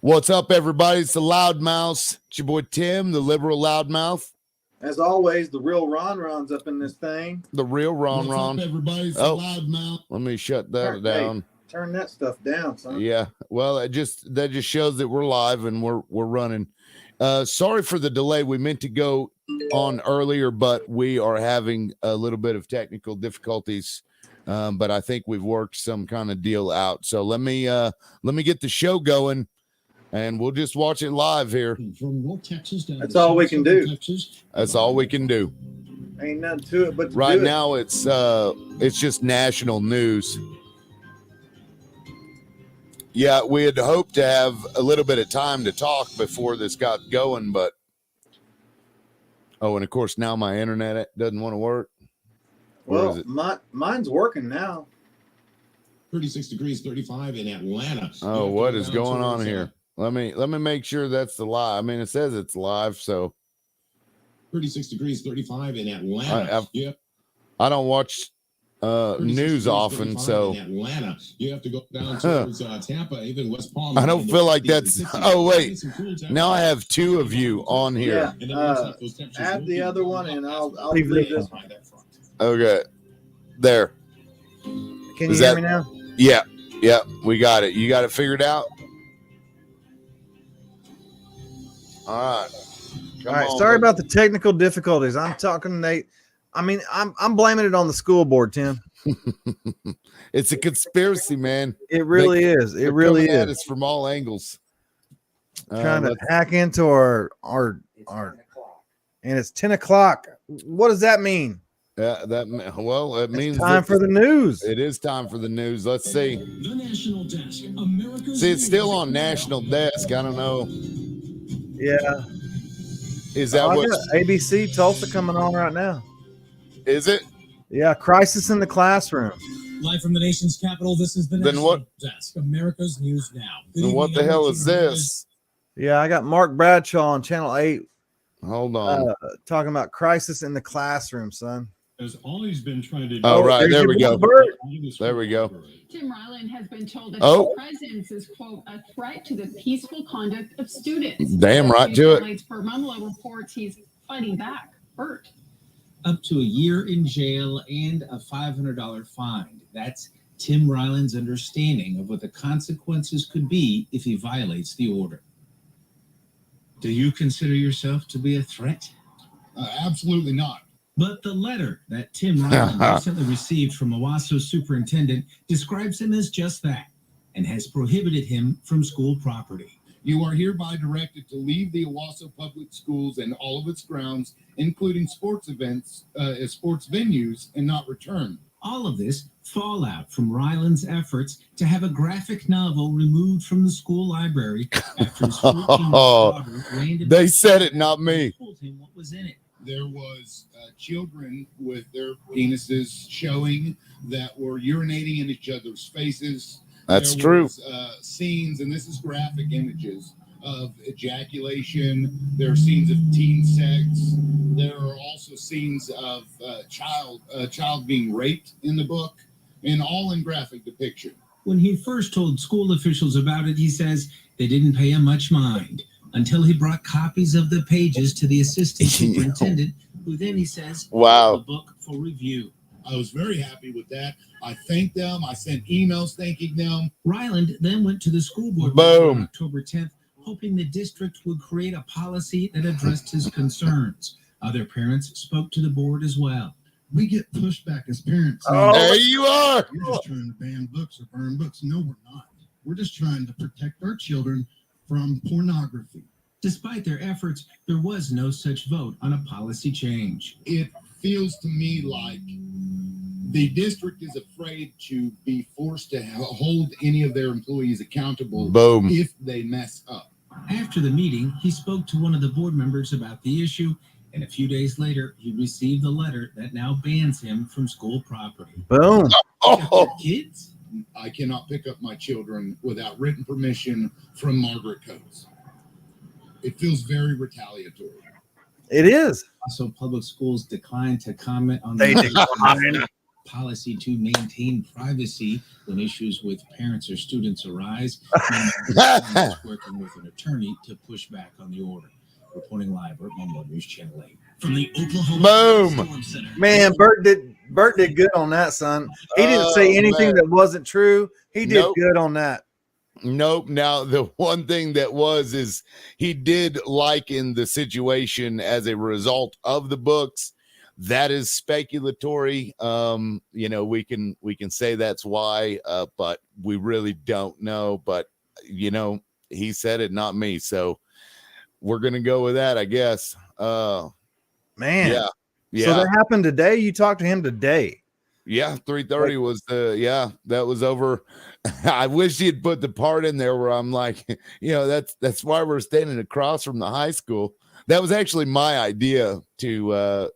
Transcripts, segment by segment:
What's up, everybody? It's the Loudmouse. It's your boy Tim, the liberal loudmouth. As always, the real Ron's up in this thing. The real Ron. What's up, everybody? It's the Loudmouth. Let me shut that down. Turn that stuff down, son. Yeah. Well, that just shows that we're live and we're running. Sorry for the delay. We meant to go on earlier, but we are having a little bit of technical difficulties. But I think we've worked some kind of deal out. So let me get the show going. And we'll just watch it live here. From North Texas down That's all we can do. Texas. That's all we can do. Ain't nothing to it but to right do now. It's just national news. Yeah, we had hoped to have a little bit of time to talk before this got going, but and of course now my internet doesn't want to work. Well, mine's working now. 36 degrees, 35 in Atlanta. Oh, what is going on here? Let me make sure that's the live. I mean, it says it's live, so 36 degrees, 35 in Atlanta. I don't watch news often, so in Atlanta. You have to go down towards Tampa, even West Palm. I don't feel like that's. Oh wait, now I have two of you on here. Yeah, add the other one, and I'll leave this one. Okay, there. Can you hear me now? Yeah, we got it. You got it figured out. All right. All right. Sorry about the technical difficulties. I'm talking, Nate. I mean, I'm blaming it on the school board, Tim. It's a conspiracy, man. It really is. It really is. It's from all angles. Trying to hack into our, and it's 10 o'clock. What does that mean? It means time for the news. It is time for the news. Let's see. The National Desk. America's See, it's still on National Desk. I don't know. Yeah. Is that what ABC Tulsa coming on right now? Is it? Yeah, crisis in the classroom. Live from the nation's capital, this is the National Desk, America's News Now. Then what the hell is this? Yeah, I got Mark Bradshaw on Channel 8. Hold on. Talking about crisis in the classroom, son. Has always been trying to. Oh, right. There we go. There we go. Tim Ryland has been told that his presence is, quote, a threat to the peaceful conduct of students. Damn right to it. For Mumlo reports he's fighting back. Bert. Up to a year in jail and a $500 fine. That's Tim Ryland's understanding of what the consequences could be if he violates the order. Do you consider yourself to be a threat? Absolutely not. But the letter that Tim Ryland recently received from Owasso Superintendent describes him as just that and has prohibited him from school property. You are hereby directed to leave the Owasso Public Schools and all of its grounds, including sports events, sports venues, and not return. All of this fallout from Ryland's efforts to have a graphic novel removed from the school library after his 14-year-old daughter randomly They said it, not me. told him what was in it. There was children with their penises showing that were urinating in each other's faces. That's true. Scenes, and this is graphic images of ejaculation. There are scenes of teen sex. There are also scenes of child being raped in the book, and all in graphic depiction. When he first told school officials about it, he says they didn't pay him much mind until he brought copies of the pages to the assistant superintendent, who then, he says, wow, the book for review. I was very happy with that. I thanked them. I sent emails thanking them. Ryland then went to the school board Boom. on October 10th, hoping the district would create a policy that addressed his concerns. Other parents spoke to the board as well. We get pushback as parents. There you are. You're just trying to ban books or burn books. No, we're not. We're just trying to protect our children from pornography. Despite their efforts, there was no such vote on a policy change. It feels to me like the district is afraid to be forced to hold any of their employees accountable if they mess up. After the meeting, he spoke to one of the board members about the issue, and a few days later, he received a letter that now bans him from school property. Boom. Kids? I cannot pick up my children without written permission from Margaret Coates. It feels very retaliatory. It is. Also, public schools declined to comment on They declined. policy to maintain privacy when issues with parents or students arise. Working with an attorney to push back on the order. Reporting live, Burt Mumble, News Channel 8. From the Oklahoma Storm Center. Man, Bert did good on that, son. He didn't say anything that wasn't true. He did good on that. Nope. Now, the one thing that is he did liken the situation as a result of the books. That is speculatory. We can say that's why, but we really don't know. But he said it, not me. So we're gonna go with that, I guess. Man, yeah. So that happened today. You talked to him today. Yeah, 3:30 was that was over. I wish he had put the part in there where I'm like, that's why we're standing across from the high school. That was actually my idea to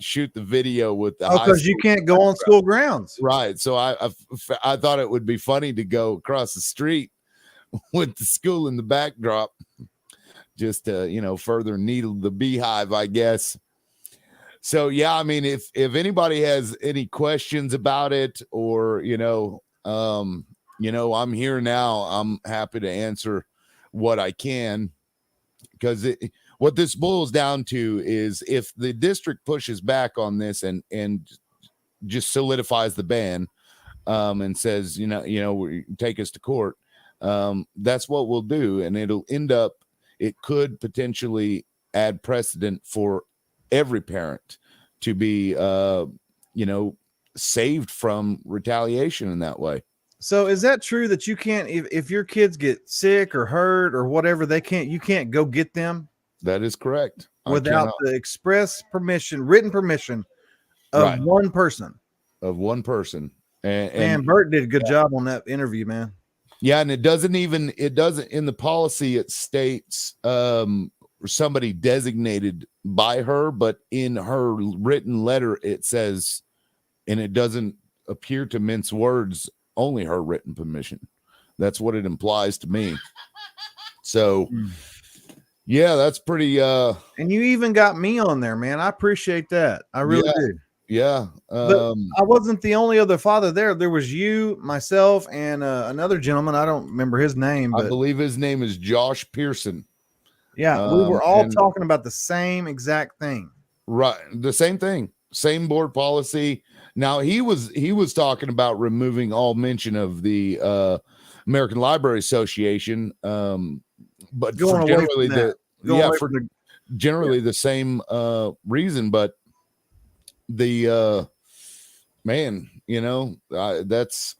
shoot the video with the high because school you can't go on school grounds, right? So I thought it would be funny to go across the street with the school in the backdrop, just to further needle the beehive, I guess. So yeah, I mean, if anybody has any questions about it, or I'm here now. I'm happy to answer what I can, because what this boils down to is if the district pushes back on this and just solidifies the ban, and says take us to court, that's what we'll do, and it could potentially add precedent for every parent to be saved from retaliation in that way. So is that true that you can't, if your kids get sick or hurt or whatever, you can't go get them? That is correct. Without the express permission, written permission of one person. And Bert did a good job on that interview, man. Yeah, and it doesn't in the policy, it states somebody designated by her, but in her written letter it says, and it doesn't appear to mince words, only her written permission. That's what it implies to me. So yeah, that's pretty and you even got me on there, man. I appreciate that. I really did. Yeah. But I wasn't the only other father there. There was you, myself, and another gentleman. I don't remember his name, but I believe his name is Josh Pearson. Yeah, we were all talking about the same exact thing. Right. The same thing. Same board policy. Now he was talking about removing all mention of the American Library Association, but generally the same reason. But the man, that's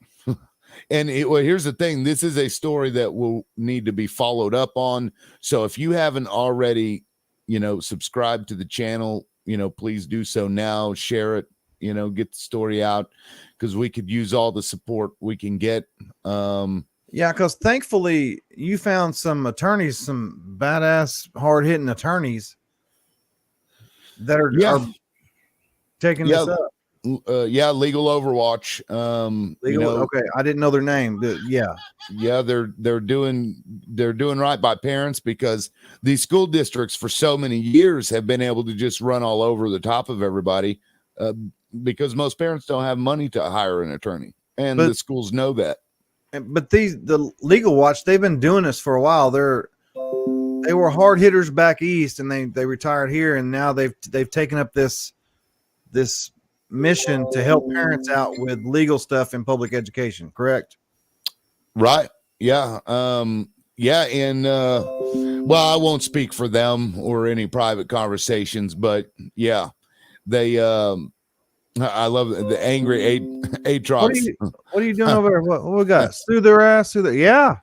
and here's the thing. This is a story that will need to be followed up on. So if you haven't already, subscribed to the channel, please do so now. Share it, get the story out, because we could use all the support we can get. Yeah, because thankfully you found some attorneys, some badass, hard-hitting attorneys that are taking this up. Legal Overwatch. Okay, I didn't know their name. They're doing right by parents, because these school districts for so many years have been able to just run all over the top of everybody, because most parents don't have money to hire an attorney, and the schools know that. But the Legal Watch, they've been doing this for a while. They were hard hitters back east, and they retired here, and now they've taken up this mission to help parents out with legal stuff in public education. Correct? Right. Yeah. And well, I won't speak for them or any private conversations, but yeah, they I love the angry Aatrox. What are you doing over there? What we got? Through their ass through there. Yeah.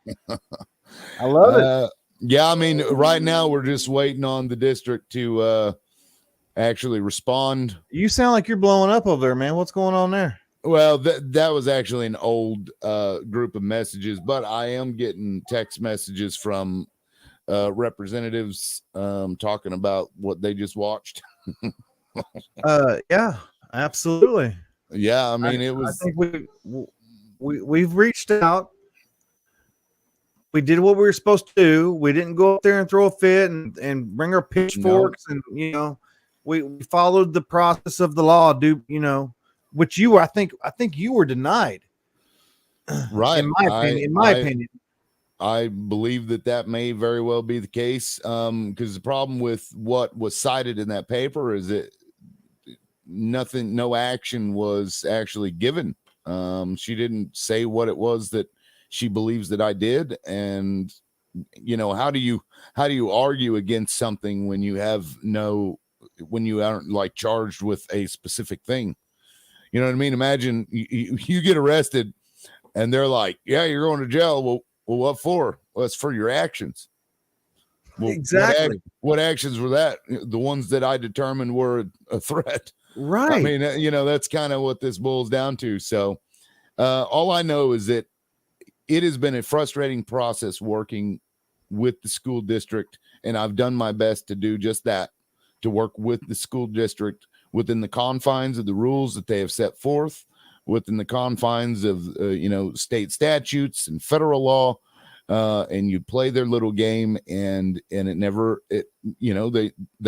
I love it. Yeah, I mean, right now we're just waiting on the district to actually respond. You sound like you're blowing up over there, man. What's going on there? Well, that was actually an old group of messages, but I am getting text messages from representatives talking about what they just watched. Yeah, absolutely. Yeah, I mean, it was. I think we've reached out. We did what we were supposed to do. We didn't go up there and throw a fit and bring our pitchforks, and we followed the process of the law. which I think you were denied. Right. In my opinion. I believe that may very well be the case. Because the problem with what was cited in that paper is that no action was actually given. She didn't say what it was that she believes that I did. And, how do you argue against something when you aren't like charged with a specific thing? You know what I mean? Imagine you get arrested and they're like, yeah, you're going to jail. Well, what for? Well, it's for your actions. Well, exactly. What actions were that? The ones that I determined were a threat. Right. I mean, that's kind of what this boils down to. So all I know is that it has been a frustrating process working with the school district. And I've done my best to do just that, to work with the school district within the confines of the rules that they have set forth, within the confines of, state statutes and federal law. And you play their little game and they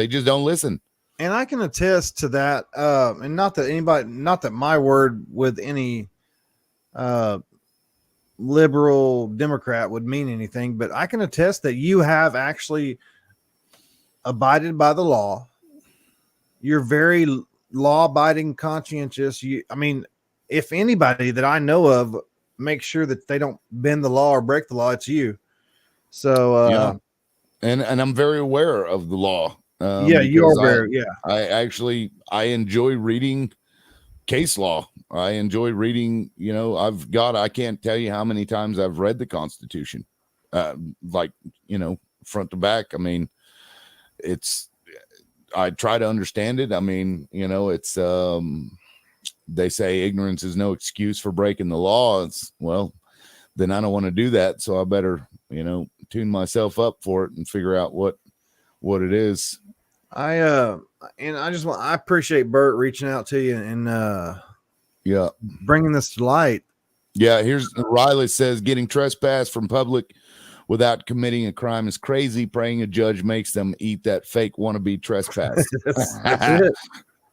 just don't listen. And I can attest to that. And not that my word with any liberal Democrat would mean anything, but I can attest that you have actually abided by the law. You're very law-abiding, conscientious. If anybody that I know of makes sure that they don't bend the law or break the law, it's you. So, and I'm very aware of the law. You are very, I enjoy reading case law. I enjoy reading, I can't tell you how many times I've read the Constitution, front to back. I mean, I try to understand it. I mean, it's, they say ignorance is no excuse for breaking the law. Then I don't want to do that. So I better, tune myself up for it and figure out what it is. I appreciate Bert reaching out to you and, bringing this to light. Yeah. Here's Riley says getting trespassed from public without committing a crime is crazy. Praying a judge makes them eat that fake wannabe trespass. That's it.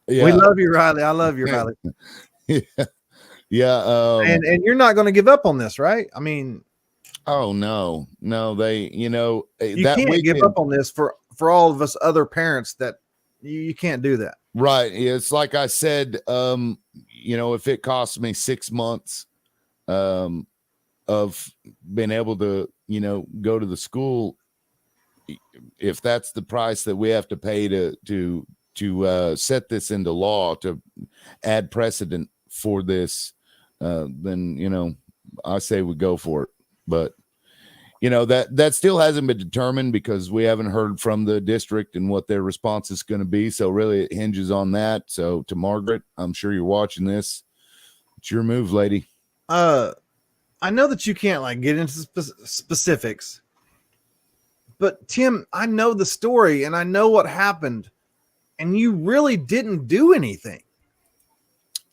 Yeah. We love you, Riley. I love you, Riley. Yeah. And you're not going to give up on this, right? I mean, oh no, they, you can't give up on this for all of us other parents that you can't do that. Right. It's like I said, if it costs me 6 months of being able to, go to the school, if that's the price that we have to pay to set this into law, to add precedent for this, then, I say we go for it. But, that still hasn't been determined because we haven't heard from the district and what their response is going to be. So really it hinges on that. So to Margaret, I'm sure you're watching this. It's your move, lady. I know that you can't get into specifics, but Tim, I know the story and I know what happened, and you really didn't do anything.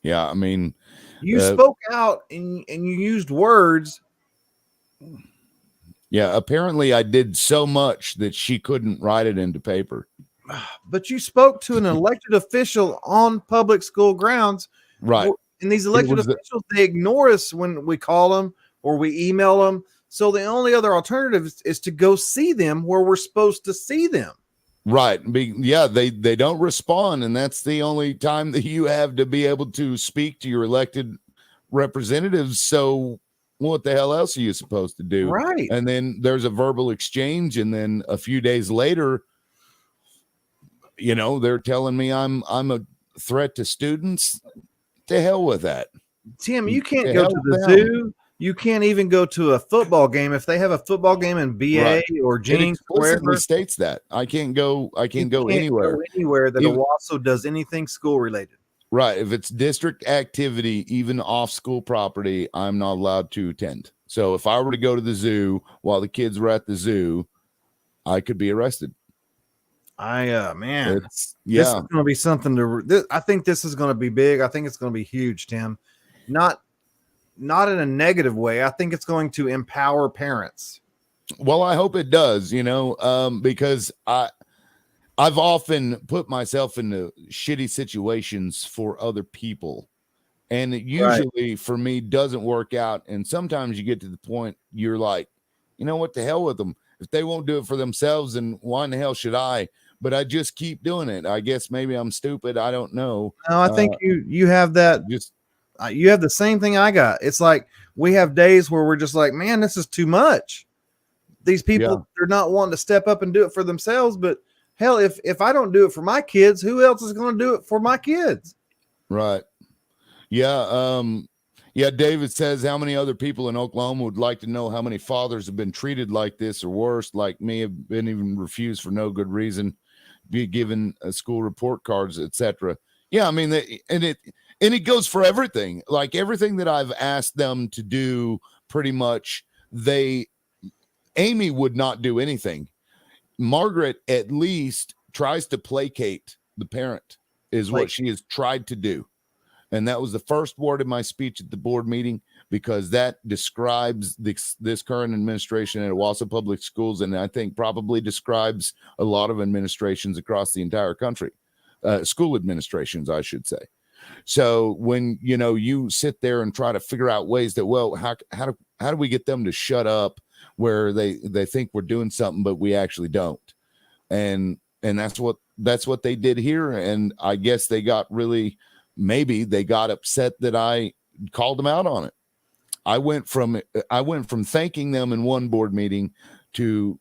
Yeah. I mean, you spoke out and you used words. Yeah, apparently I did so much that she couldn't write it into paper. But you spoke to an elected official on public school grounds. Right. And these elected officials, they ignore us when we call them or we email them. So the only other alternative is to go see them where we're supposed to see them. Right. They don't respond. And that's the only time that you have to be able to speak to your elected representatives. So what the hell else are you supposed to do? Right. And then there's a verbal exchange. And then a few days later, they're telling me I'm a threat to students. To hell with that. Tim, you can't go to the zoo. You can't even go to a football game. If they have a football game in BA or Jenks, wherever states that I can't go anywhere. Go anywhere that Owasso does anything school related. Right. If it's district activity, even off school property, I'm not allowed to attend. So if I were to go to the zoo while the kids were at the zoo, I could be arrested. Man, this is going to be something I think this is going to be big. I think it's going to be huge, Tim. Not in a negative way. I think it's going to empower parents. Well, I hope it does, because I've often put myself into shitty situations for other people. And it usually for me doesn't work out. And sometimes you get to the point you're like, you know what, the hell with them. If they won't do it for themselves, then why in the hell should I? But I just keep doing it. I guess maybe I'm stupid. I don't know. No, I think you have that. Just You have the same thing I got. It's like we have days where we're just like, man, this is too much. These people, they're not wanting to step up and do it for themselves. But hell, if I don't do it for my kids, who else is going to do it for my kids? right. Yeah. Yeah. David says, how many other people in Oklahoma would like to know how many fathers have been treated like this or worse, like me, have been even refused for no good reason, be given school report cards, etc. Yeah. I mean, and it goes for everything. Like everything that I've asked them to do, pretty much Amy would not do anything. Margaret at least tries to placate the parent, is what she has tried to do. And that was the first word of my speech at the board meeting, because that describes this current administration at Owasso Public Schools, and I think probably describes a lot of administrations across the entire country, school administrations, I should say. So when you sit there and try to figure out ways that, well, how do we get them to shut up where they think we're doing something but we actually don't, and that's what they did here. And I guess they got upset that I called them out on it. I went from thanking them in one board meeting to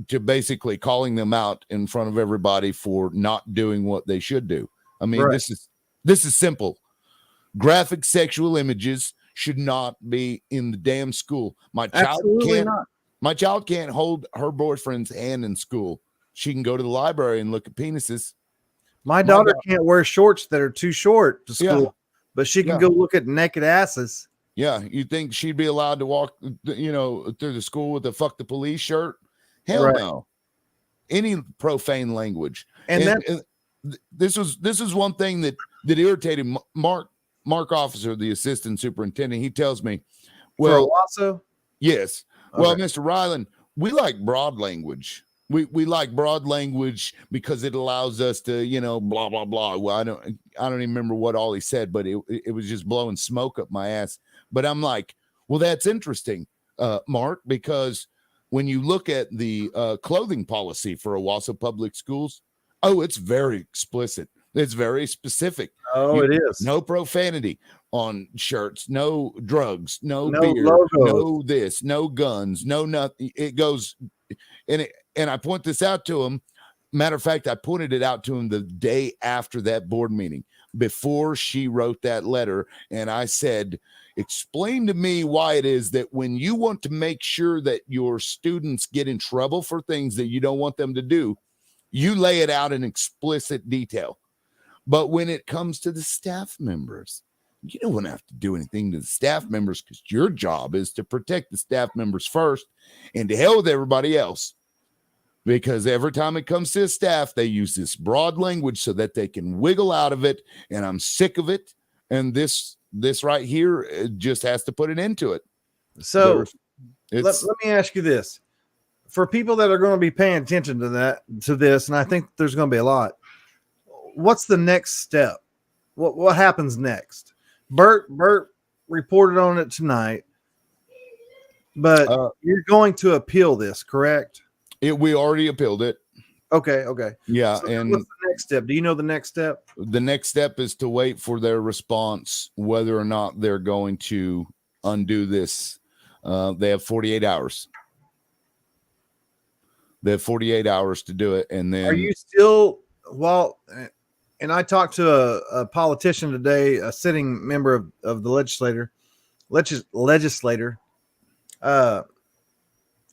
basically calling them out in front of everybody for not doing what they should do. I mean, this is simple. Graphic sexual images should not be in the damn school. My child can't hold her boyfriend's hand in school. She can go to the library and look at penises. My daughter can't wear shorts that are too short to school, but she can go look at naked asses. Yeah. You think she'd be allowed to walk, through the school with a "fuck the police" shirt? Hell no. Any profane language. And this is one thing that irritated Mark Officer, the assistant superintendent. He tells me, well, for Owasso? Yes. Okay. Well, Mr. Ryland, we like broad language. We like broad language because it allows us to, blah, blah, blah. Well, I don't even remember what all he said, but it was just blowing smoke up my ass. But I'm like, well, that's interesting, Mark, because when you look at the clothing policy for Owasso Public Schools, it's very explicit. It's very specific. It is. No profanity on shirts, no drugs, no beer, logos. No this, no guns, no nothing. It goes, and I point this out to him. Matter of fact, I pointed it out to him the day after that board meeting, before she wrote that letter. And I said, explain to me why it is that when you want to make sure that your students get in trouble for things that you don't want them to do, you lay it out in explicit detail. But when it comes to the staff members, you don't want to have to do anything to the staff members, because your job is to protect the staff members first, and to hell with everybody else. Because every time it comes to staff, they use this broad language so that they can wiggle out of it. And I'm sick of it. And this right here, it just has to put an end to it. So let me ask you this. For people that are going to be paying attention to this, and I think there's going to be a lot, what's the next step? What happens next? Bert reported on it tonight, but you're going to appeal this, correct? We already appealed it. Okay. Yeah. So and what's the next step? Do you know the next step? The next step is to wait for their response, whether or not they're going to undo this. They have 48 hours. They have 48 hours to do it. And then are you still, and I talked to a politician today, a sitting member of the legislature.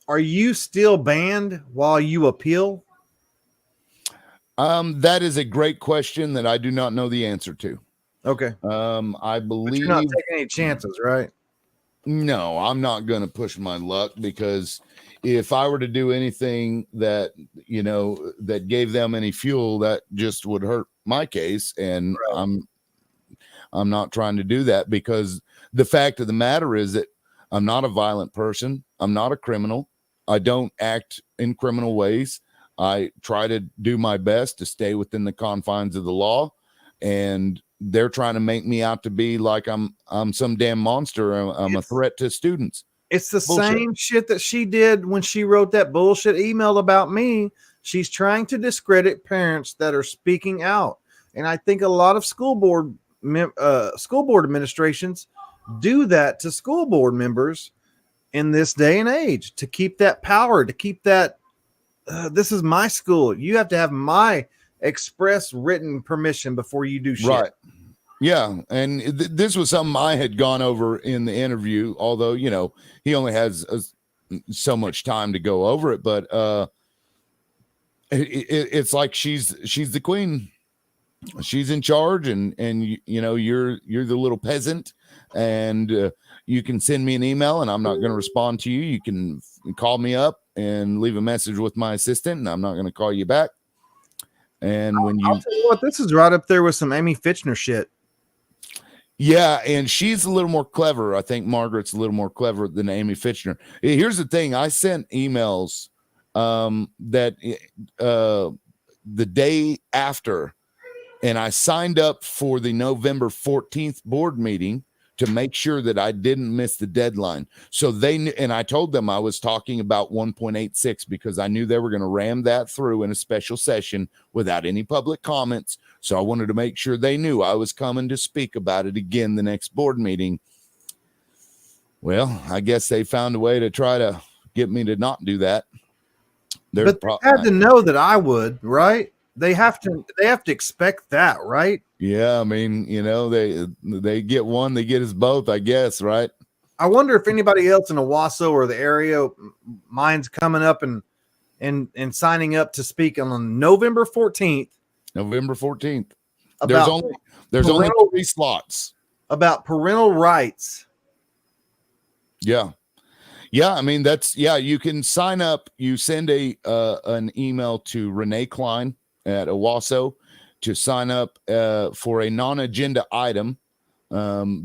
Are you still banned while you appeal? That is a great question that I do not know the answer to. Okay. I believe but you're not taking any chances, right? No, I'm not going to push my luck, because if I were to do anything that, that gave them any fuel, that just would hurt my case. And right. I'm not trying to do that, because the fact of the matter is that I'm not a violent person. I'm not a criminal. I don't act in criminal ways. I try to do my best to stay within the confines of the law. And they're trying to make me out to be like I'm some damn monster. I'm a threat to students. It's the Bullshit. same shit that she did when she wrote that bullshit email about me. She's trying to discredit parents that are speaking out. And I think a lot of school board administrations do that to school board members in this day and age to keep that power, to keep that this is my school. You have to have my express written permission before you do shit. Right. Yeah. And this was something I had gone over in the interview, although, you know, he only has so much time to go over it, but it's like she's the queen. She's in charge, and you know, you're the little peasant, and you can send me an email and I'm not going to respond to you. You can call me up and leave a message with my assistant, and I'm not going to call you back. And when I'll tell you what, this is right up there with some Amy Fitchner shit. Yeah, and she's a little more clever. I think Margaret's a little more clever than Amy Fitchner. Here's the thing. I sent emails that the day after, and I signed up for the November 14th board meeting to make sure that I didn't miss the deadline. So they knew, and I told them I was talking about 1.86 because I knew they were going to ram that through in a special session without any public comments. So I wanted to make sure they knew I was coming to speak about it again the next board meeting. Well, I guess they found a way to try to get me to not do that. But they had to know that I would, right? They have to expect that, right? Yeah, I mean, you know, they get one, they get us both, I guess, right? I wonder if anybody else in Owasso or the area minds coming up and signing up to speak on November 14th. November 14th. About There's only 3 slots. About parental rights. Yeah. Yeah, I mean, you can sign up. You send an email to Renee Klein at Owasso to sign up for a non-agenda item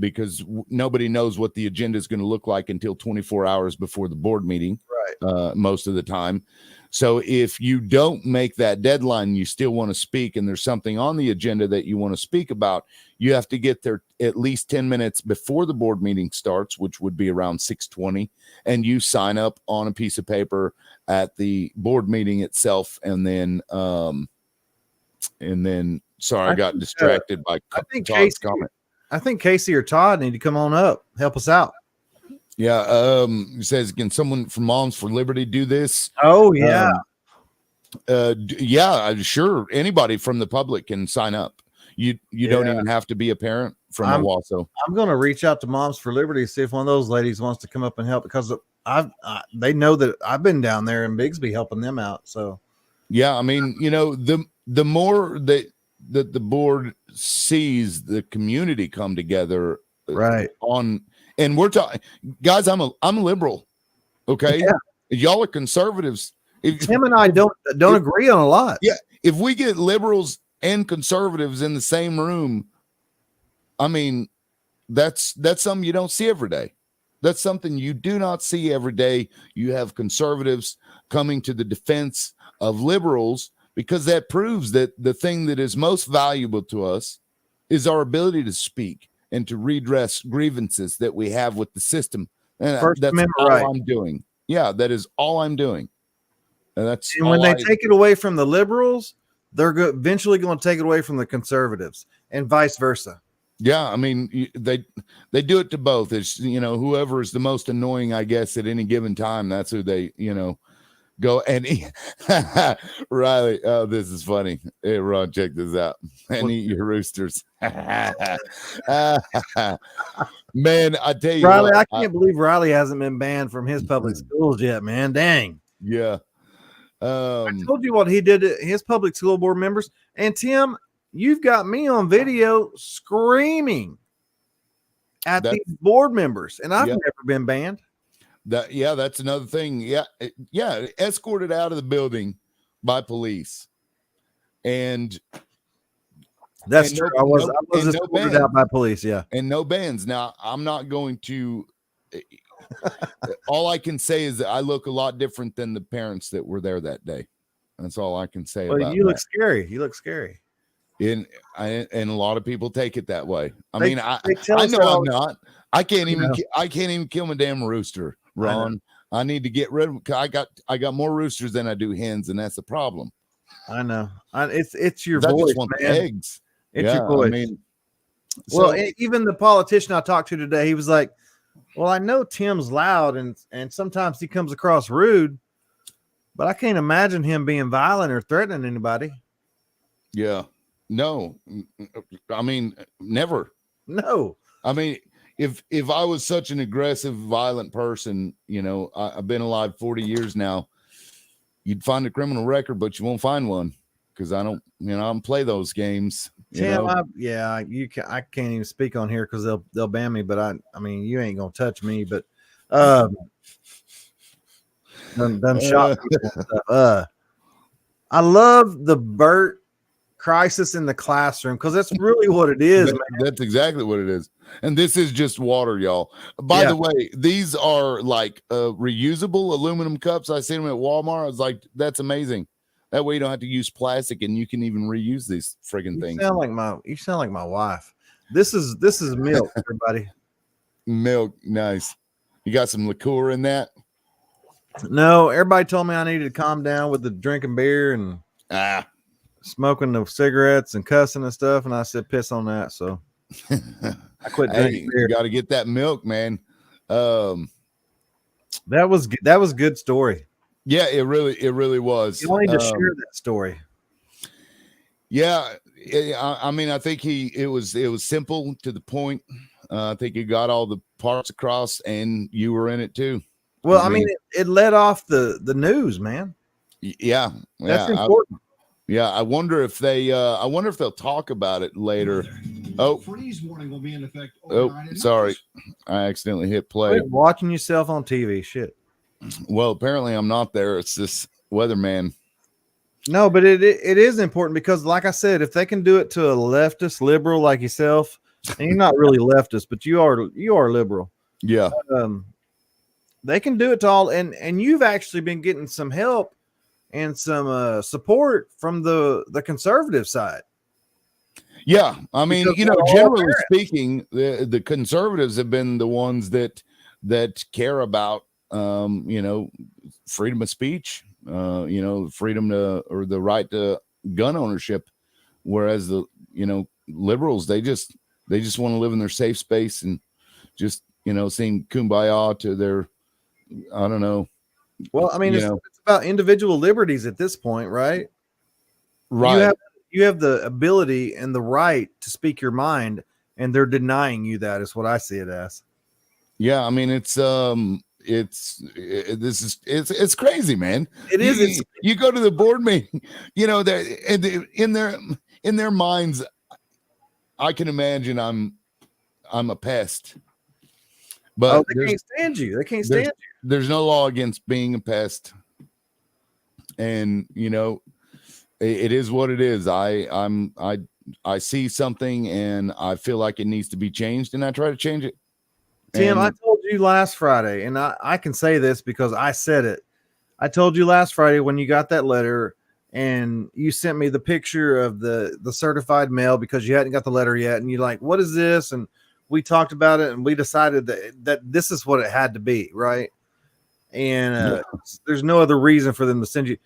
because nobody knows what the agenda is going to look like until 24 hours before the board meeting, right? Most of the time. So if you don't make that deadline, you still want to speak, and there's something on the agenda that you want to speak about, you have to get there at least 10 minutes before the board meeting starts, which would be around 6:20, and you sign up on a piece of paper at the board meeting itself, and then sorry, I got distracted by Todd's comment. I think Casey or Todd need to come on up, help us out. Yeah, it says, can someone from Moms for Liberty do this? Oh yeah. Yeah, sure. Anybody from the public can sign up. You don't even have to be a parent from Owasso. I'm going to reach out to Moms for Liberty, see if one of those ladies wants to come up and help, because they know that I've been down there in Bigsby helping them out. So yeah, I mean, you know, the more that the board sees the community come together, right on. And we're talking, guys, I'm a liberal. Okay. Yeah. Y'all are conservatives. Tim and I don't agree on a lot. Yeah. If we get liberals and conservatives in the same room, I mean, that's something you don't see every day. That's something you do not see every day. You have conservatives coming to the defense of liberals, because that proves that the thing that is most valuable to us is our ability to speak and to redress grievances that we have with the system. And that's all I'm doing. Yeah, that is all I'm doing. And when they take it away from the liberals, they're eventually going to take it away from the conservatives, and vice versa. Yeah, I mean, they do it to both. It's, you know, whoever is the most annoying, I guess, at any given time, that's who they, you know, go and eat. Riley, oh, this is funny. Hey, Ron, check this out. And eat your roosters. Man, I tell you, Riley, I can't believe Riley hasn't been banned from his public schools yet, man. Dang. Yeah. I told you what he did to his public school board members. And Tim, you've got me on video screaming at these board members, and I've never been banned. That's another thing. Yeah, escorted out of the building by police, and that's true. I was escorted out by police. Yeah, and no bans. Now, I'm not going to. All I can say is that I look a lot different than the parents that were there that day. That's all I can say. Well, you look scary. You look scary. and a lot of people take it that way. I They- mean, I tell us know how- I'm not. I can't even know. I can't even kill my damn rooster, Ron. I need to get rid of them. I got more roosters than I do hens, and that's the problem. I know. It's your 'Cause I voice, just want the man. eggs. It's your voice. I mean, Well, so, even the politician I talked to today, he was like, "Well, I know Tim's loud and sometimes he comes across rude, but I can't imagine him being violent or threatening anybody." yeah, no, I mean, never. No. I mean, if I was such an aggressive, violent person, I've been alive 40 years now, you'd find a criminal record, but you won't find one because I don't play those games. Tim, I can't even speak on here because they'll ban me. But I mean, you ain't gonna touch me. But done shot people and stuff. I love the Bert crisis in the classroom because that's really what it is. That's exactly what it is. And this is just water, y'all. By the way, these are like reusable aluminum cups. I seen them at Walmart. I was like, that's amazing. That way you don't have to use plastic and you can even reuse these friggin' things. You sound like my wife. This is milk, everybody. Milk, nice. You got some liqueur in that? No, everybody told me I needed to calm down with the drinking beer and smoking the cigarettes and cussing and stuff. And I said, piss on that. So I quit drinking beer. You got to get that milk, man. That was good story. Yeah, it really was. You wanted to share that story. Yeah, I mean, I think it was simple to the point. I think you got all the parts across, and you were in it too. Well, I mean it led off the news, man. Yeah, that's important. I wonder if they'll talk about it later. Oh, freeze warning will be in effect. Sorry, I accidentally hit play. Quit watching yourself on TV. Shit. Well, apparently I'm not there. It's this weatherman. No, but it is important because, like I said, if they can do it to a leftist liberal like yourself, and you're not really leftist, but you are liberal. Yeah. They can do it to all, and you've actually been getting some help and some support from the conservative side. Yeah, I mean, Because generally speaking, the conservatives have been the ones that care about freedom of speech, freedom to, or the right to gun ownership, whereas the liberals, they just want to live in their safe space and just seem kumbaya to their, I don't know. Well, I mean, it's about individual liberties at this point, right? Right. You have the ability and the right to speak your mind, and they're denying you that, is what I see it as. Yeah, I mean, it's crazy, man. It is. You go to the board meeting, in their minds, I can imagine I'm a pest. But they can't stand you. They can't stand you. There's no law against being a pest, and it is what it is. I see something and I feel like it needs to be changed, and I try to change it. Tim, I told you last Friday, and I can say this because I said it. I told you last Friday when you got that letter and you sent me the picture of the certified mail because you hadn't got the letter yet, and you're like, what is this? And we talked about it, and we decided that this is what it had to be, right? And there's no other reason for them to send you.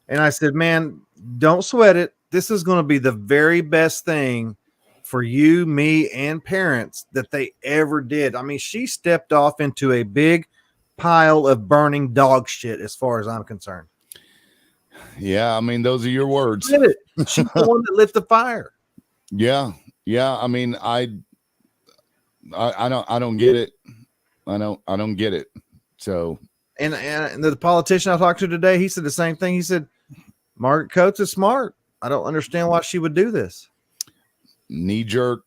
And I said, man, don't sweat it. This is going to be the very best thing for you, me, and parents that they ever did. I mean, she stepped off into a big pile of burning dog shit as far as I'm concerned. Yeah, I mean, those are your words. She's the one that lit the fire. Yeah. I mean, I don't get it. I don't get it. So, and the politician I talked to today, he said the same thing. He said, Margaret Coates is smart. I don't understand why she would do this. Knee jerk.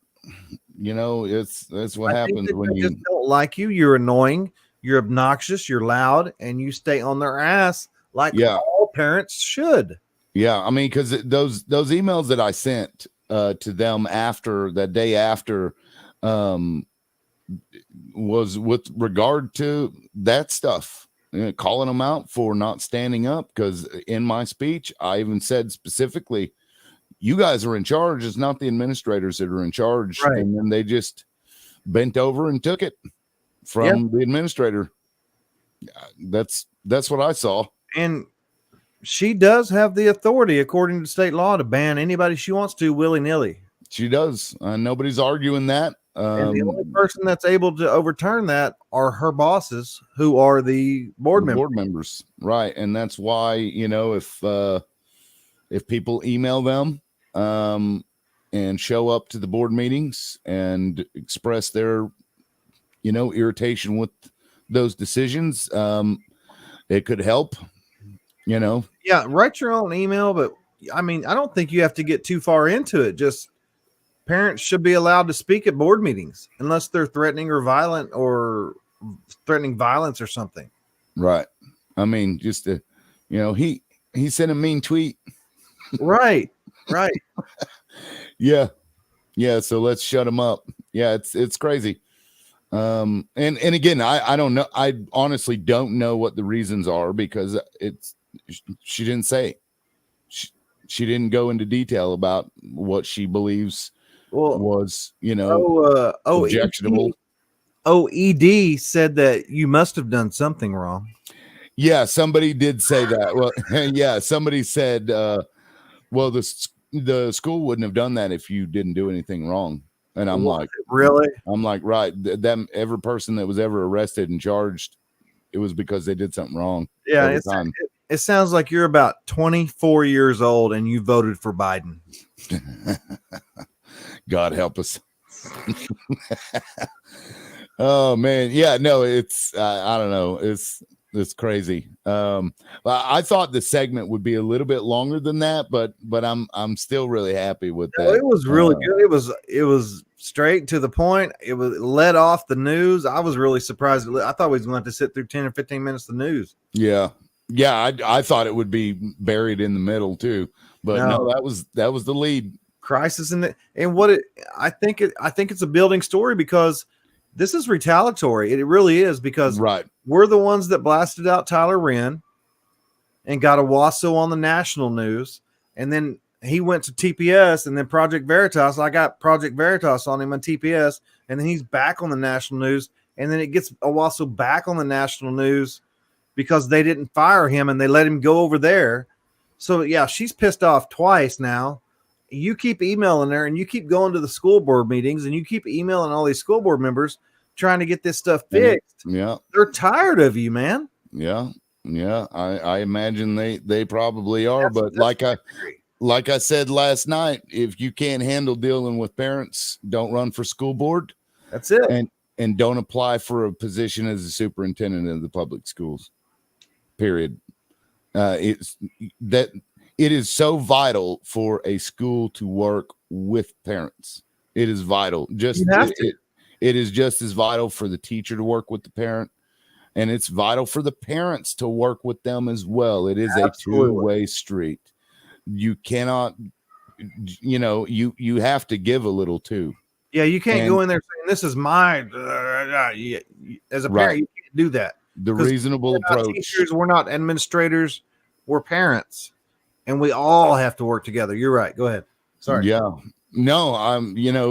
That's what happens when you don't like you. You're annoying. You're obnoxious. You're loud, and you stay on their ass like all parents should. Yeah, I mean, because those emails that I sent to them after that day after was with regard to that stuff, calling them out for not standing up. Because in my speech, I even said specifically, you guys are in charge. It's not the administrators that are in charge. Right. And then they just bent over and took it from the administrator. That's what I saw. And she does have the authority, according to state law, to ban anybody she wants to willy-nilly. She does. Nobody's arguing that. And the only person that's able to overturn that are her bosses, who are the board members. Right. And that's why, if people email them and show up to the board meetings and express their, irritation with those decisions, it could help, Yeah, write your own email, but I mean, I don't think you have to get too far into it. Just parents should be allowed to speak at board meetings unless they're threatening violence or something. Right. I mean, just he sent a mean tweet. Right. Yeah. So let's shut him up. Yeah. It's crazy. And again, I don't know. I honestly don't know what the reasons are, because she didn't say. She didn't go into detail about what she believes was, objectionable. OED said that you must have done something wrong. Yeah, somebody did say that. Well, yeah, somebody said, well, the school wouldn't have done that if you didn't do anything wrong. And I'm like, really? I'm like, right. Every person that was ever arrested and charged, it was because they did something wrong. Yeah, it sounds like you're about 24 years old and you voted for Biden. God help us. Oh man. Yeah, no, it's I don't know. It's crazy. I thought the segment would be a little bit longer than that, but I'm still really happy with that. It was really good. It was straight to the point. It was led off the news. I was really surprised. I thought we was going to have to sit through 10 or 15 minutes of the news. Yeah. I thought it would be buried in the middle too, but no, that was the lead. Crisis I think it's a building story, because this is retaliatory. It really is, because we're the ones that blasted out Tyler Wren and got Owasso on the national news. And then he went to TPS, and then Project Veritas. I got Project Veritas on him on TPS, and then he's back on the national news. And then it gets Owasso back on the national news because they didn't fire him and they let him go over there. So yeah, she's pissed off twice now. You keep emailing her, and you keep going to the school board meetings, and you keep emailing all these school board members trying to get this stuff fixed. Yeah. They're tired of you, man. Yeah. I imagine they probably are, but like I said last night, if you can't handle dealing with parents, don't run for school board. That's it. And don't apply for a position as a superintendent of the public schools. Period. It is so vital for a school to work with parents. It is vital. It is just as vital for the teacher to work with the parent, and it's vital for the parents to work with them as well. It is a two-way street. You cannot, you have to give a little too. Yeah, you can't go in there saying this is my. As a parent, you can't do that. The reasonable approach. Teachers, we're not administrators. We're parents. And we all have to work together. You're right. Go ahead. Sorry. Yeah. No,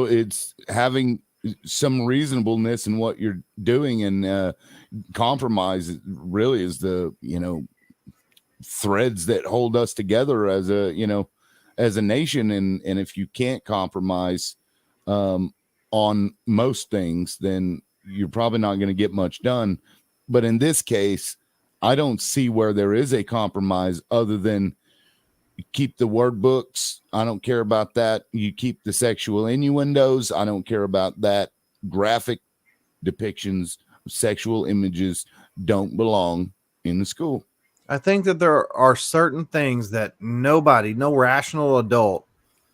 it's having some reasonableness in what you're doing, and compromise really is the, threads that hold us together as a nation. And if you can't compromise on most things, then you're probably not going to get much done. But in this case, I don't see where there is a compromise other than keep the word books. I don't care about that. You keep the sexual innuendos. I don't care about that. Graphic depictions of sexual images don't belong in the school. I think that there are certain things that no rational adult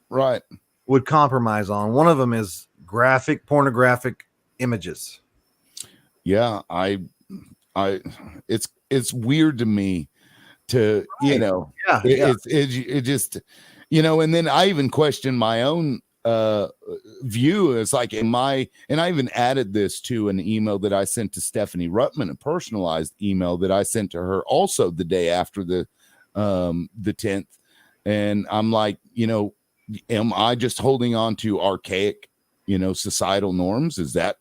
would compromise on. One of them is pornographic images. Yeah, it's weird to me to, it just, and then I even question my own view. It's like, and I even added this to an email that I sent to Stephanie Ruttman, a personalized email that I sent to her also the day after the 10th. And I'm like, am I just holding on to archaic, societal norms? Is that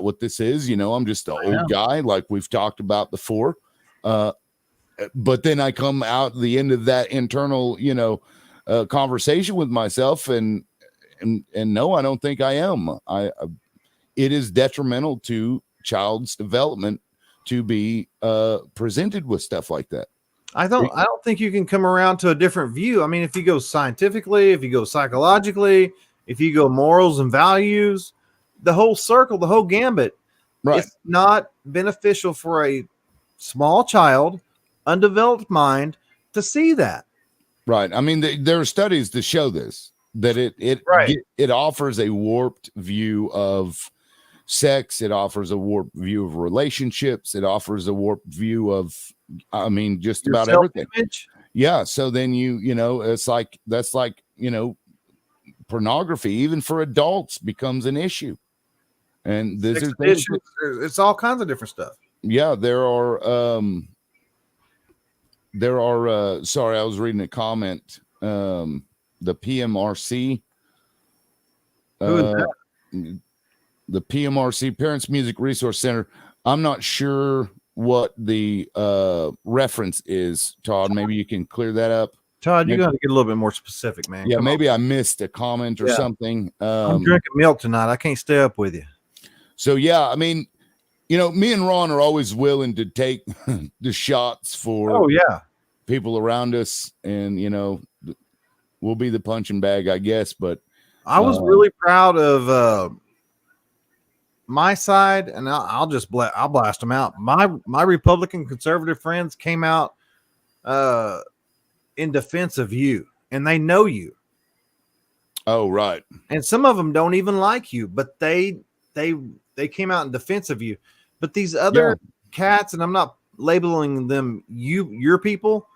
what this is? I'm just an old guy, like we've talked about before. But then I come out the end of that internal, conversation with myself, and no, I don't think I am. It is detrimental to child's development to be presented with stuff like that. I don't think you can come around to a different view. I mean, if you go scientifically, if you go psychologically, if you go morals and values, the whole circle, the whole gambit, right? It's not beneficial for a small child, undeveloped mind to see that. Right. I mean, there are studies to show this, that it offers a warped view of sex. It offers a warped view of relationships. It offers a warped view of, just Your about everything. self-image. Yeah. So then that's like, pornography, even for adults, becomes an issue. And this is issues. It's all kinds of different stuff. Yeah. There are, sorry, I was reading a comment. The PMRC, Who is that? The PMRC, Parents Music Resource Center. I'm not sure what the reference is, Todd. Maybe you can clear that up. Todd, you're going to get a little bit more specific, man. Yeah, Come maybe on. I missed a comment or something. I'm drinking milk tonight. I can't stay up with you. So, yeah, me and Ron are always willing to take the shots for people around us. And, we'll be the punching bag, I guess. But I was really proud of my side, and I'll blast them out. My Republican conservative friends came out in defense of you, and they know you. Oh, right. And some of them don't even like you, but they came out in defense of you. But these other cats, and I'm not labeling them your people,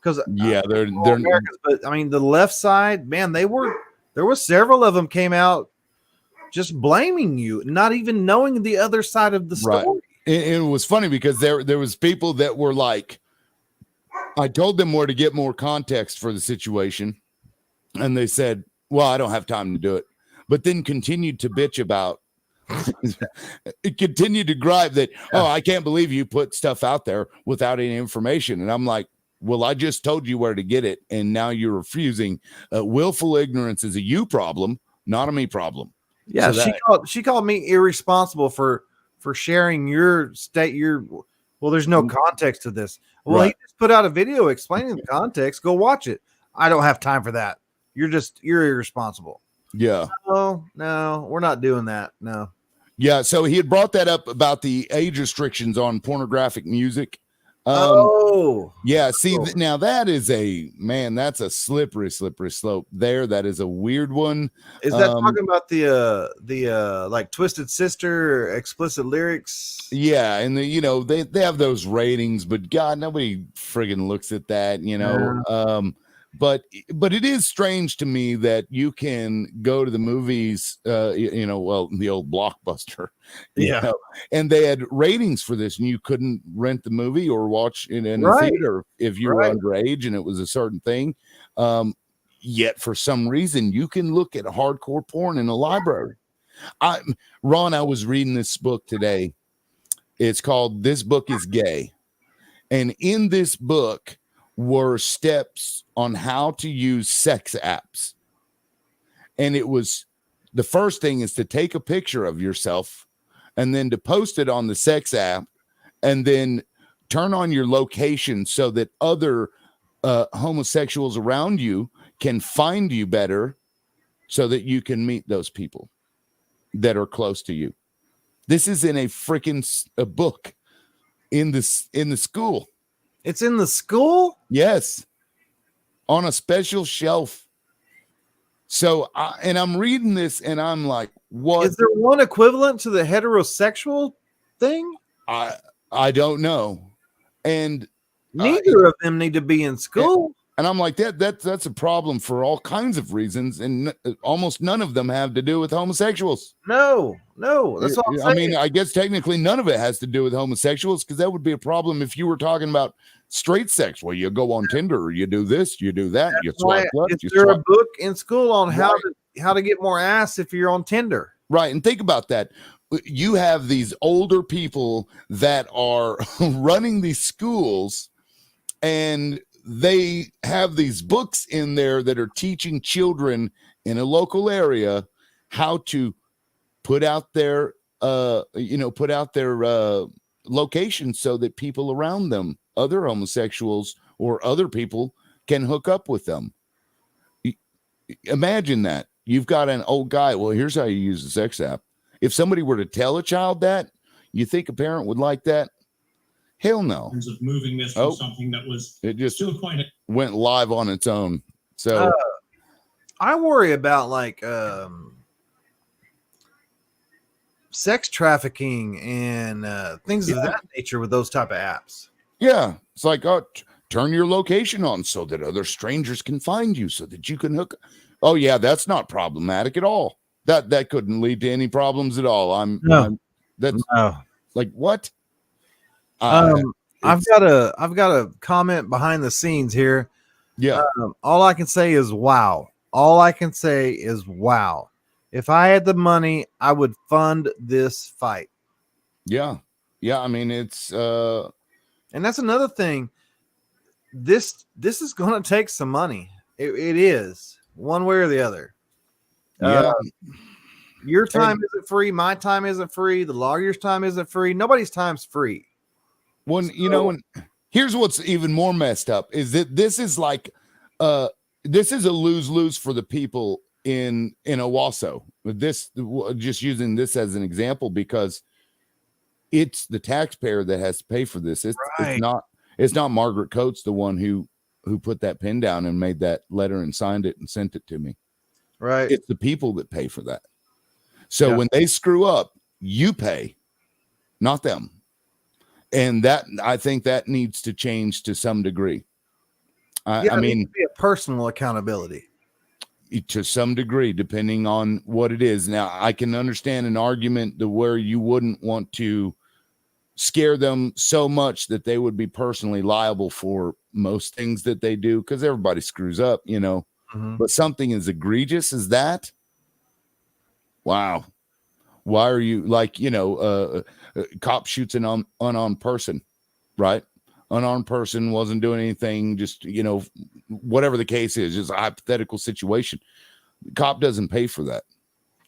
because they're Americans. But the left side, man, there were several of them came out just blaming you, not even knowing the other side of the story. Right. It was funny because there was people that were like, I told them where to get more context for the situation, and they said, well, I don't have time to do it, but then continued to bitch about it, continued to gripe that, I can't believe you put stuff out there without any information. And I'm like, well, I just told you where to get it, and now you're refusing. Willful ignorance is a you problem, not a me problem. Yeah, so she called me irresponsible for sharing your there's no context to this. Well, he just put out a video explaining the context. Go watch it. I don't have time for that. You're irresponsible. Yeah. No, we're not doing that. No. Yeah. So he had brought that up about the age restrictions on pornographic music. Yeah. See, now that is that's a slippery slope there. That is a weird one. Is that talking about the like Twisted Sister explicit lyrics? Yeah. And they have those ratings, but God, nobody friggin' looks at that, But it is strange to me that you can go to the movies, the old Blockbuster, and they had ratings for this, and you couldn't rent the movie or watch it in a theater if you were underage, and it was a certain thing. Yet for some reason, you can look at hardcore porn in a library. Ron, I was reading this book today. It's called "This Book Is Gay," and in this book were steps on how to use sex apps. And it was, the first thing is to take a picture of yourself and then to post it on the sex app, and then turn on your location so that other homosexuals around you can find you better, so that you can meet those people that are close to you. This is in a freaking book in the school. It's in the school? Yes. On a special shelf. So, I'm reading this and I'm like, what? Is there one equivalent to the heterosexual thing? I don't know. And neither of them need to be in school. And I'm like, that's a problem for all kinds of reasons. And almost none of them have to do with homosexuals. No. That's all I'm saying. I guess technically none of it has to do with homosexuals, because that would be a problem if you were talking about straight sex. Well, you go on Tinder, or you do this, you do that, you swipe left, you Is there a swipe book in school on Right. how to get more ass if you're on Tinder? right. And think about that. You have these older people that are running these schools, and they have these books in there that are teaching children in a local area how to put out their location so that people around them, other homosexuals or other people, can hook up with them. Imagine that. You've got an old guy. Well, here's how you use the sex app. If somebody were to tell a child that, you think a parent would like that? Hell no. In terms of moving this from something that was It just still quite a went live on its own. So I worry about like sex trafficking and things of that nature with those type of apps. yeah, it's like, turn your location on so that other strangers can find you, so that you can hook. Oh yeah, that's not problematic at all. That couldn't lead to any problems at all. That's like what? I've got a comment behind the scenes here. Yeah. All I can say is wow. All I can say is wow. If I had the money, I would fund this fight. Yeah. I mean, it's and that's another thing. This is going to take some money. It is, one way or the other. yeah. Your time isn't free. My time isn't free. The lawyer's time isn't free. Nobody's time's free. When here's what's even more messed up is that this is like this is a lose-lose for the people in Owasso. This, just using this as an example, because it's the taxpayer that has to pay for this. It's not Margaret Coates, the one who put that pen down and made that letter and signed it and sent it to me. Right. It's the people that pay for that. So when they screw up, you pay, not them. And that, I think that needs to change to some degree. I mean, be a personal accountability to some degree, depending on what it is. Now, I can understand an argument to where you wouldn't want to scare them so much that they would be personally liable for most things that they do, because everybody screws up, you know. Mm-hmm. But something as egregious as that, wow. Why are you like, cop shoots an unarmed person, right? Unarmed person wasn't doing anything, just, whatever the case is, just a hypothetical situation. The cop doesn't pay for that.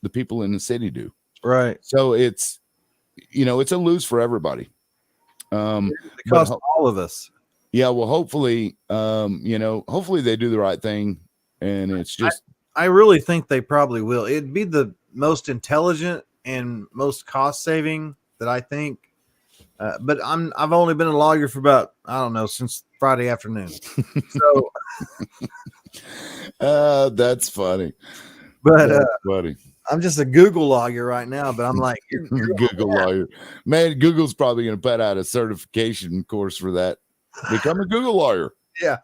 The people in the city do. Right. So it's, it's a lose for everybody. It costs all of us. Yeah. Well, hopefully, hopefully they do the right thing. And it's just, I really think they probably will. It'd be the most intelligent and most cost saving that I think. But I've only been a lawyer for about, I don't know, since Friday afternoon. So that's funny. But that's funny. I'm just a Google lawyer right now, but I'm like you're Google lawyer. Man, Google's probably going to put out a certification course for that. Become a Google lawyer. Yeah.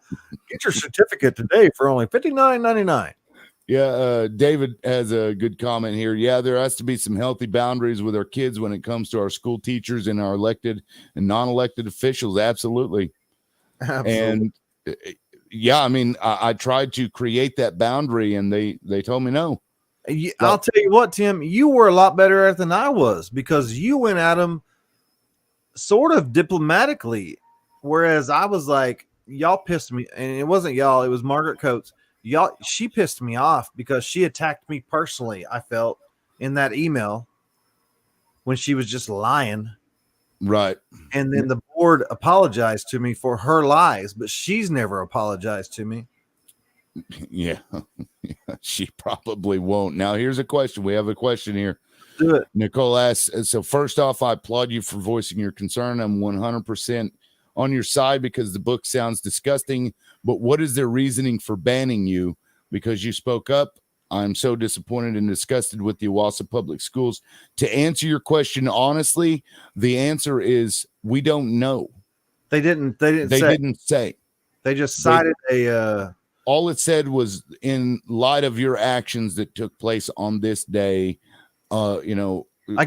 Get your certificate today for only $59.99. Yeah, David has a good comment here. Yeah, there has to be some healthy boundaries with our kids when it comes to our school teachers and our elected and non-elected officials. Absolutely. And yeah, I mean, I tried to create that boundary, and they told me no. I'll tell you what, Tim, you were a lot better at it than I was, because you went at them sort of diplomatically, whereas I was like, y'all pissed me, and it wasn't y'all, it was Margaret Coates. She pissed me off because she attacked me personally, I felt, in that email when she was just lying. Right. And then the board apologized to me for her lies, but she's never apologized to me. Yeah. She probably won't. Now, here's a question. We have a question here. Do it. Nicole asks, so first off, I applaud you for voicing your concern. I'm 100% on your side because the book sounds disgusting, but what is their reasoning for banning you? Because you spoke up. I'm so disappointed and disgusted with the Owasso Public Schools. To answer your question honestly, the answer is we don't know. They didn't say. They just cited all it said was, in light of your actions that took place on this day, I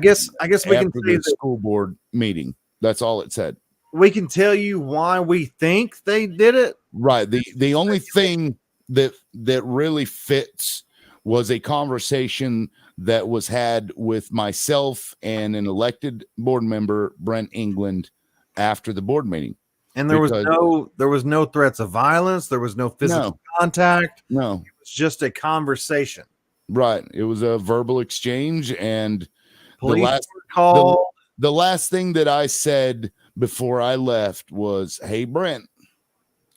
guess we can say the school board meeting. That's all it said. we can tell you why we think they did it. Right. The only thing that really fits was a conversation that was had with myself and an elected board member, Brent England, after the board meeting. And there was no threats of violence. There was no physical contact. No, it was just a conversation. Right. It was a verbal exchange, and Police call. The last thing that I said before I left was, "Hey, Brent,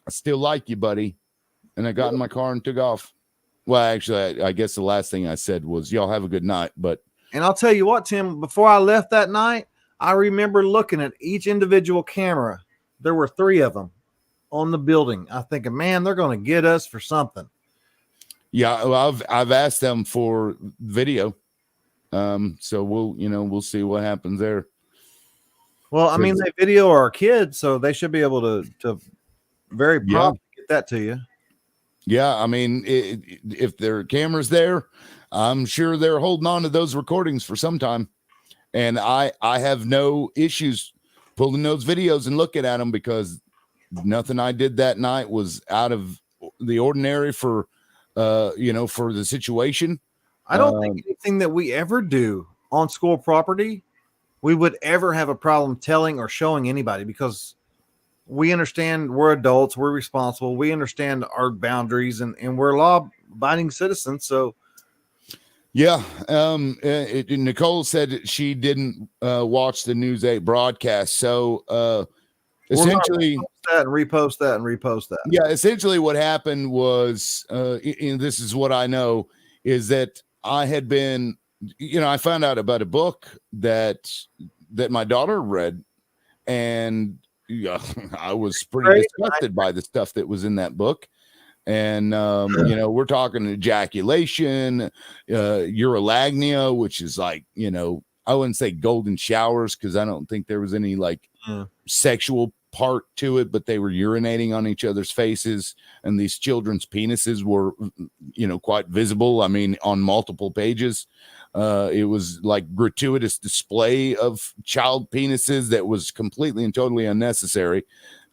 I still like you, buddy," and I got in my car and took off. Well, actually, I guess the last thing I said was, "Y'all have a good night." But and I'll tell you what, Tim. Before I left that night, I remember looking at each individual camera. There were 3 of them on the building. I think, man, they're going to get us for something. Yeah, well, I've asked them for video, so we'll see what happens there. Well, I mean, they video our kids, so they should be able to very promptly get that to you. Yeah, I mean, if there are cameras there, I'm sure they're holding on to those recordings for some time, and I have no issues pulling those videos and looking at them, because nothing I did that night was out of the ordinary for the situation. I don't think anything that we ever do on school property, we would ever have a problem telling or showing anybody, because we understand we're adults, we're responsible, we understand our boundaries, and we're law-abiding citizens. So, yeah. Nicole said that she didn't watch the News 8 broadcast, so essentially repost that and repost that. Yeah, essentially what happened was, and this is what I know, is that I had been, I found out about a book that my daughter read, and I was pretty disgusted by the stuff that was in that book. And, we're talking ejaculation, urolagnia, which is like, I wouldn't say golden showers, because I don't think there was any sexual part to it, but they were urinating on each other's faces, and these children's penises were, quite visible. I mean, on multiple pages. It was like gratuitous display of child penises that was completely and totally unnecessary.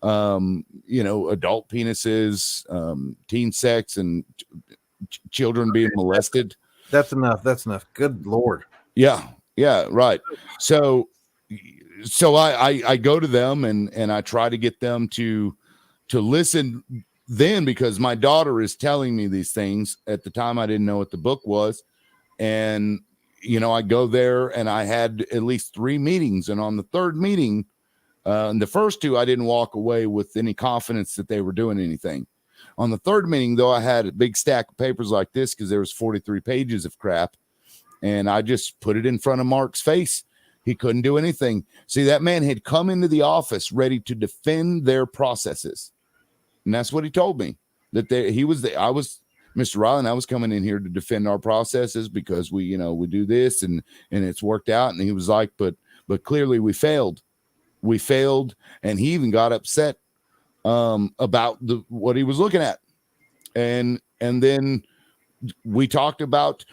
Adult penises, teen sex, and children being molested. That's enough. Good Lord. Yeah, right. So I go to them and I try to get them to listen then, because my daughter is telling me these things. At the time, I didn't know what the book was. And, I go there, and I had at least 3 meetings. And on the 3rd meeting, and the first 2, I didn't walk away with any confidence that they were doing anything. On the 3rd meeting, though, I had a big stack of papers like this, because there was 43 pages of crap. And I just put it in front of Mark's face. He couldn't do anything. See, that man had come into the office ready to defend their processes. And that's what he told me, that I was Mr. Ryland. I was coming in here to defend our processes, because we do this and it's worked out. And he was like, but clearly we failed. And he even got upset about what he was looking at. And then we talked about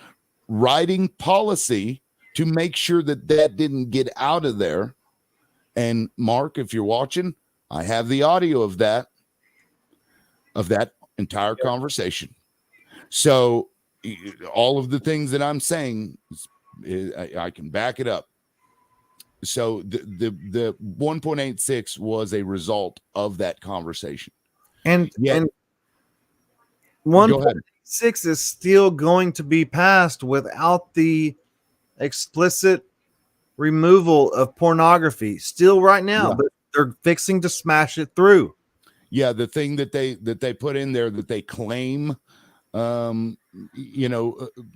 writing policy to make sure that didn't get out of there. And Mark, if you're watching, I have the audio of that entire conversation. So all of the things that I'm saying, I can back it up. So the 1.86 was a result of that conversation. And 1.86 is still going to be passed without the explicit removal of pornography still right now, but they're fixing to smash it through. Yeah, the thing that they put in there that they claim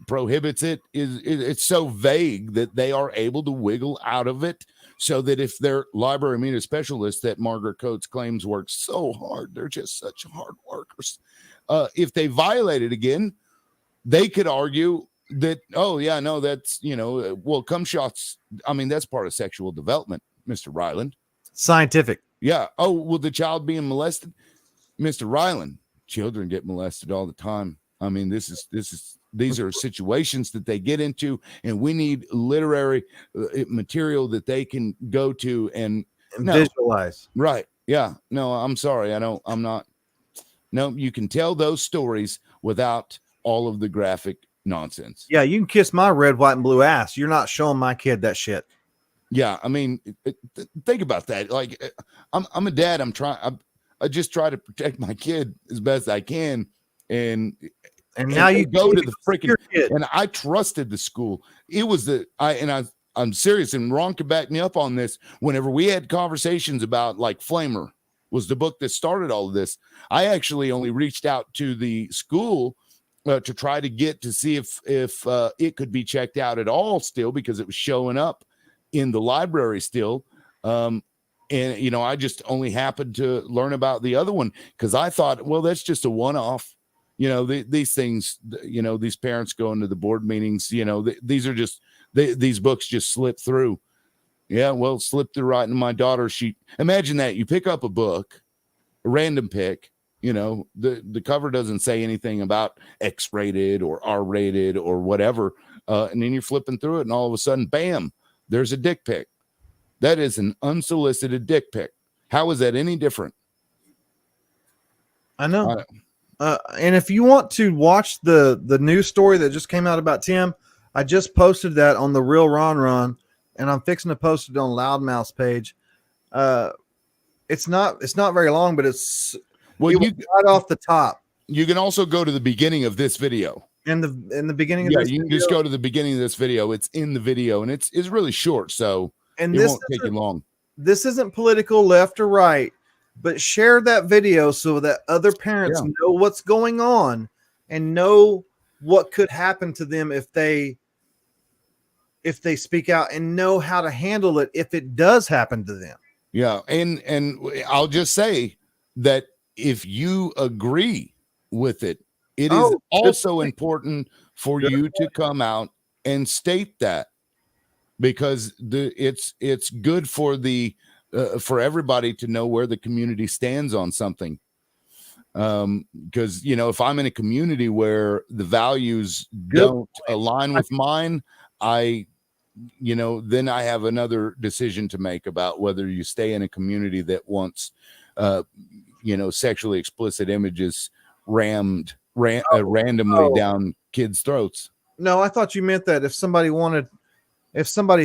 prohibits it it's so vague that they are able to wiggle out of it, so that if their library media specialists that Margaret Coates claims work so hard, they're just such hard workers, if they violate it again, they could argue that, that's cum shots, I mean, that's part of sexual development, Mr. Ryland. Scientific. Yeah. Oh, well, the child being molested, Mr. Ryland, children get molested all the time. I mean, these are situations that they get into, and we need literary material that they can go to and and No. visualize. Right. Yeah. No, I'm sorry. I'm not. No, you can tell those stories without all of the graphic nonsense. Yeah, you can kiss my red, white, and blue ass. You're not showing my kid that shit. Yeah. I mean, think about that. Like, I'm a dad. I just try to protect my kid as best I can. And now you go to the freaking kid. And I trusted the school. It was I'm serious, and Ron could back me up on this. Whenever we had conversations about, like, Flamer was the book that started all of this, I actually only reached out to the school to try to get to see if it could be checked out at all still, because it was showing up in the library still. And, I just only happened to learn about the other one because I thought, well, that's just a one-off. These things, these parents going to the board meetings, these are just, these books just slip through. Yeah, well, slip through right in my daughter's sheet. Imagine that. You pick up a book, a random pick, the cover doesn't say anything about X-rated or R-rated or whatever. And then you're flipping through it, and all of a sudden, bam, there's a dick pic. That is an unsolicited dick pic. How is that any different? I know. And if you want to watch the news story that just came out about Tim, I just posted that on the Real Ron, and I'm fixing to post it on Loudmouth's page. It's not very long, but it was right off the top. You can also go to the beginning of this video. In the beginning of this you can video, just go to the beginning of this video. It's in the video, and it's really short, so it won't take you long. This isn't political left or right, but share that video so that other parents know what's going on and know what could happen to them if they speak out, and know how to handle it if it does happen to them. Yeah, and I'll just say that if you agree with it, it is also important for you to come out and state that, because it's good for for everybody to know where the community stands on something. Because if I'm in a community where the values don't align with mine, then I have another decision to make about whether you stay in a community that wants sexually explicit images rammed randomly down kids' throats. No, I thought you meant that if somebody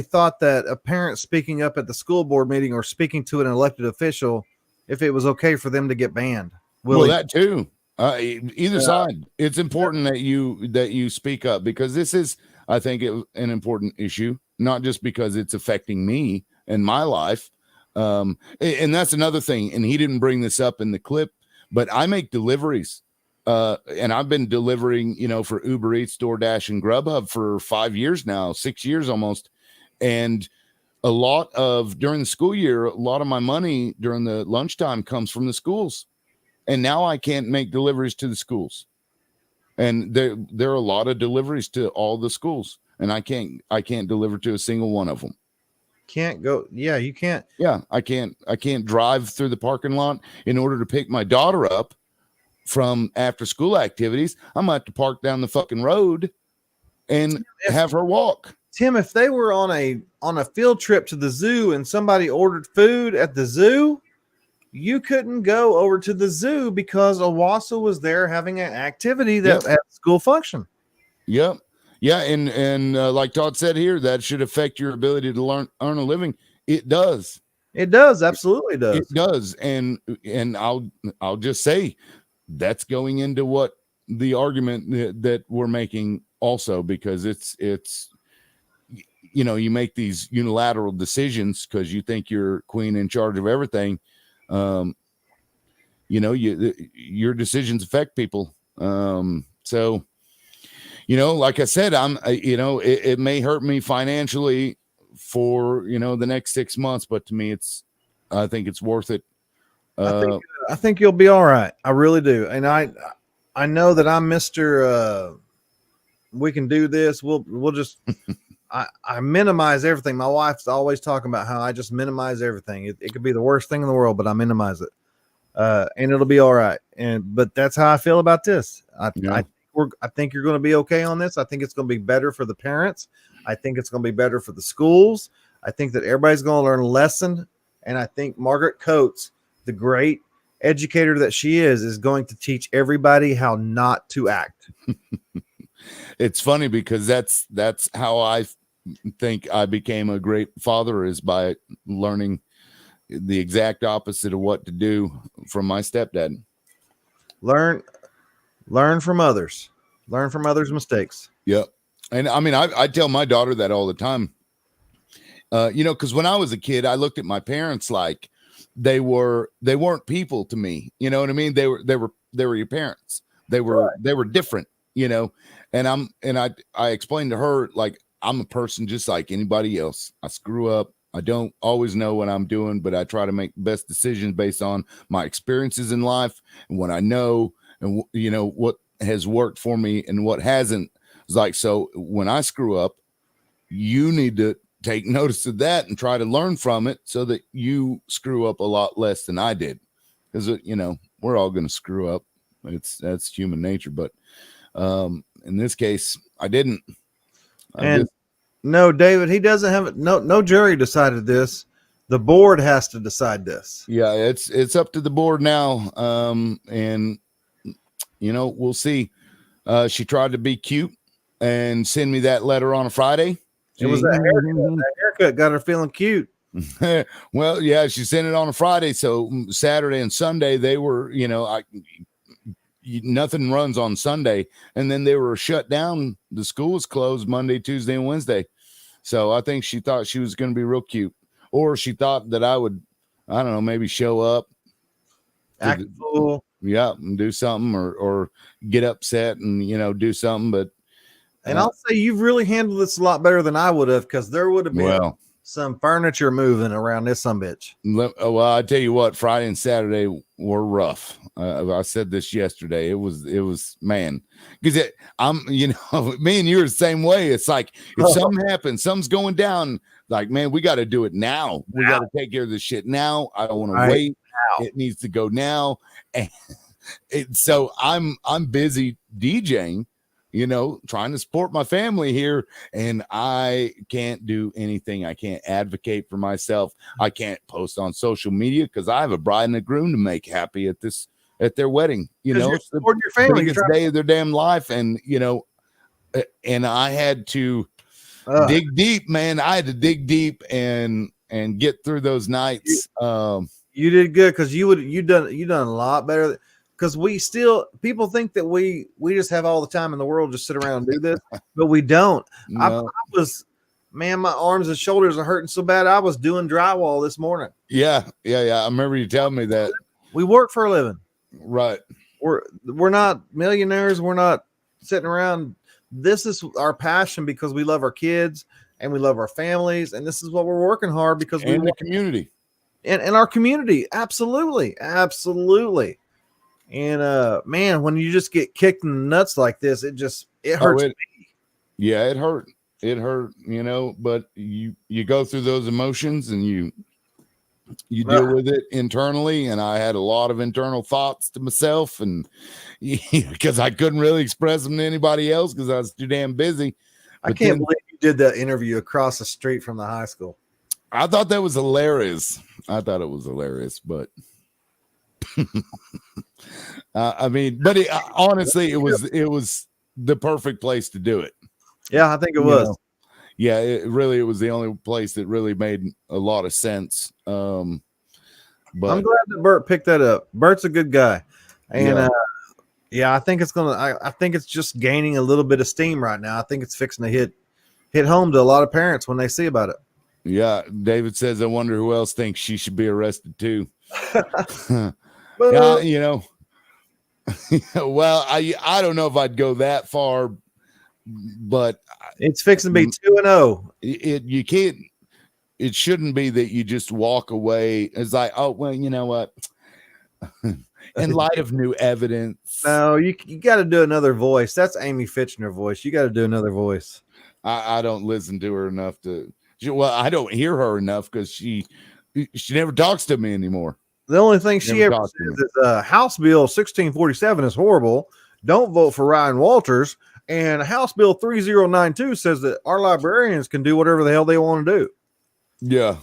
thought that a parent speaking up at the school board meeting or speaking to an elected official, if it was okay for them to get banned. Well, that too. Either side, it's important that you speak up, because this is, I think, an important issue, not just because it's affecting me and my life. And that's another thing. And he didn't bring this up in the clip, but I make deliveries. And I've been delivering, for Uber Eats, DoorDash, and Grubhub for 5 years now, 6 years almost. And during the school year, a lot of my money during the lunchtime comes from the schools. And now I can't make deliveries to the schools. And there are a lot of deliveries to all the schools, and I can't deliver to a single one of them. Can't go. Yeah, you can't. Yeah, I can't drive through the parking lot in order to pick my daughter up from after school activities. I'm gonna have to park down the fucking road and have her walk. Tim, if they were on a field trip to the zoo and somebody ordered food at the zoo, you couldn't go over to the zoo because Owasso was there having an activity that at school function. Yep. Yeah. And like Todd said here, that should affect your ability to earn a living. It does. It does. Absolutely does. It does. And I'll just say that's going into what the argument that we're making also, because it's, you make these unilateral decisions because you think you're queen in charge of everything. Your decisions affect people. So, like I said, it may hurt me financially for, the next 6 months, but to me, I think it's worth it. I think you'll be all right. I really do. And I know that I'm Mr. We can do this. We'll just, I minimize everything. My wife's always talking about how I just minimize everything. It could be the worst thing in the world, but I minimize it. And it'll be all right. But that's how I feel about this. I think you're going to be okay on this. I think it's going to be better for the parents. I think it's going to be better for the schools. I think that everybody's going to learn a lesson And I think Margaret Coates, the great educator that she is going to teach everybody how not to act. It's funny because that's how I think I became a great father, is by learning the exact opposite of what to do from my stepdad. Learn from others. Learn from others' mistakes. Yep. And I mean, I tell my daughter that all the time. Because when I was a kid, I looked at my parents like they weren't people to me. You know what I mean? They were your parents. They were different, and I explained to her, like, I'm a person just like anybody else. I screw up. I don't always know what I'm doing, but I try to make the best decisions based on my experiences in life and what I know and, what has worked for me and what hasn't. It's like, so when I screw up, you need to take notice of that and try to learn from it so that you screw up a lot less than I did. Because, we're all going to screw up. That's human nature. But in this case, I didn't. No, David, he doesn't have it. No jury decided this. The board has to decide this. Yeah, it's up to the board now. And we'll see. She tried to be cute and send me that letter on a Friday. It was that haircut. That haircut got her feeling cute. Well, yeah, she sent it on a Friday. So Saturday and Sunday, they were, nothing runs on Sunday. And then they were shut down. The school was closed Monday, Tuesday, and Wednesday. So I think she thought she was going to be real cute. Or she thought that I would, I don't know, maybe show up. Act cool. Yeah, and do something or get upset and, do something. But and I'll say you've really handled this a lot better than I would have, because there would have been some furniture moving around this sumbitch. Well, I tell you what, Friday and Saturday were rough. I said this yesterday. It was man, because me and you're the same way. It's like if something happens, something's going down. Like, man, we got to do it now. We got to take care of this shit now. I don't want to wait. Now. It needs to go now. And so I'm busy DJing, trying to support my family here, and I can't do anything. I can't advocate for myself. I can't post on social media because I have a bride and a groom to make happy at their wedding. It's the your family, biggest day of their damn life, and and I had to dig deep, man. I had to dig deep and get through those nights. You did good, because you done a lot better. Because people think that we just have all the time in the world to sit around and do this, but we don't. No. My arms and shoulders are hurting so bad. I was doing drywall this morning. Yeah. I remember you telling me that. We work for a living, right? We're not millionaires. We're not sitting around. This is our passion because we love our kids and we love our families, and this is what we're working hard because we want the community and our community. Absolutely. And man, when you just get kicked in the nuts like this, it hurts. Yeah, it hurt. It hurt, but you go through those emotions and you deal with it internally. And I had a lot of internal thoughts to myself, and because I couldn't really express them to anybody else because I was too damn busy. I can't believe you did that interview across the street from the high school. I thought that was hilarious. But honestly, it was the perfect place to do it. Yeah, I think it was. Yeah, it was the only place that really made a lot of sense. But I'm glad that Bert picked that up. Bert's a good guy, and I think it's I think it's just gaining a little bit of steam right now. I think it's fixing to hit home to a lot of parents when they see about it. Yeah, David says, I wonder who else thinks she should be arrested too. But, well, I don't know if I'd go that far, but it's fixing to be 2-0. You can't. It shouldn't be that you just walk away. It's like, oh well, you know what? In light of new evidence, no, you got to do another voice. That's Amy Fitchner voice. You got to do another voice. I don't listen to her enough to. Well, I don't hear her enough because she never talks to me anymore. The only thing she ever says is House Bill 1647 is horrible. Don't vote for Ryan Walters. And House Bill 3092 says that our librarians can do whatever the hell they want to do. Yeah.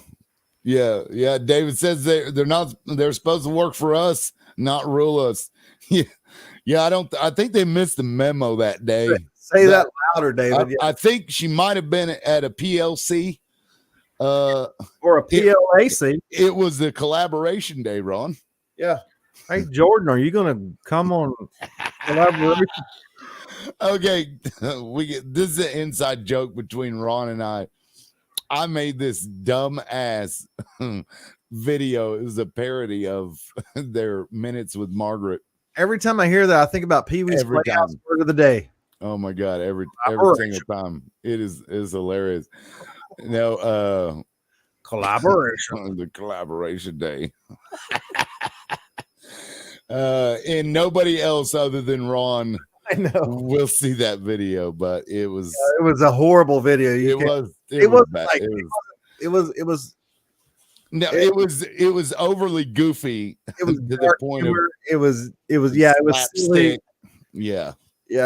Yeah. David says they're supposed to work for us, not rule us. Yeah. I think they missed the memo that day. Say that louder, David. I think she might have been at a PLC. Or a PLAC. It was the collaboration day, Ron. Yeah. Hey, Jordan, are you going to come on collaboration? Okay, this is an inside joke between Ron and I. I made this dumb ass video. It was a parody of their minutes with Margaret. Every time I hear that, I think about Pee Wee's Playhouse word of the day. Oh my god, every single time. It is hilarious. No, collaboration. The collaboration day. And nobody else other than Ron, I know, will see that video, but it was a horrible video. It was overly goofy. It was to the point of it was silly. Yeah,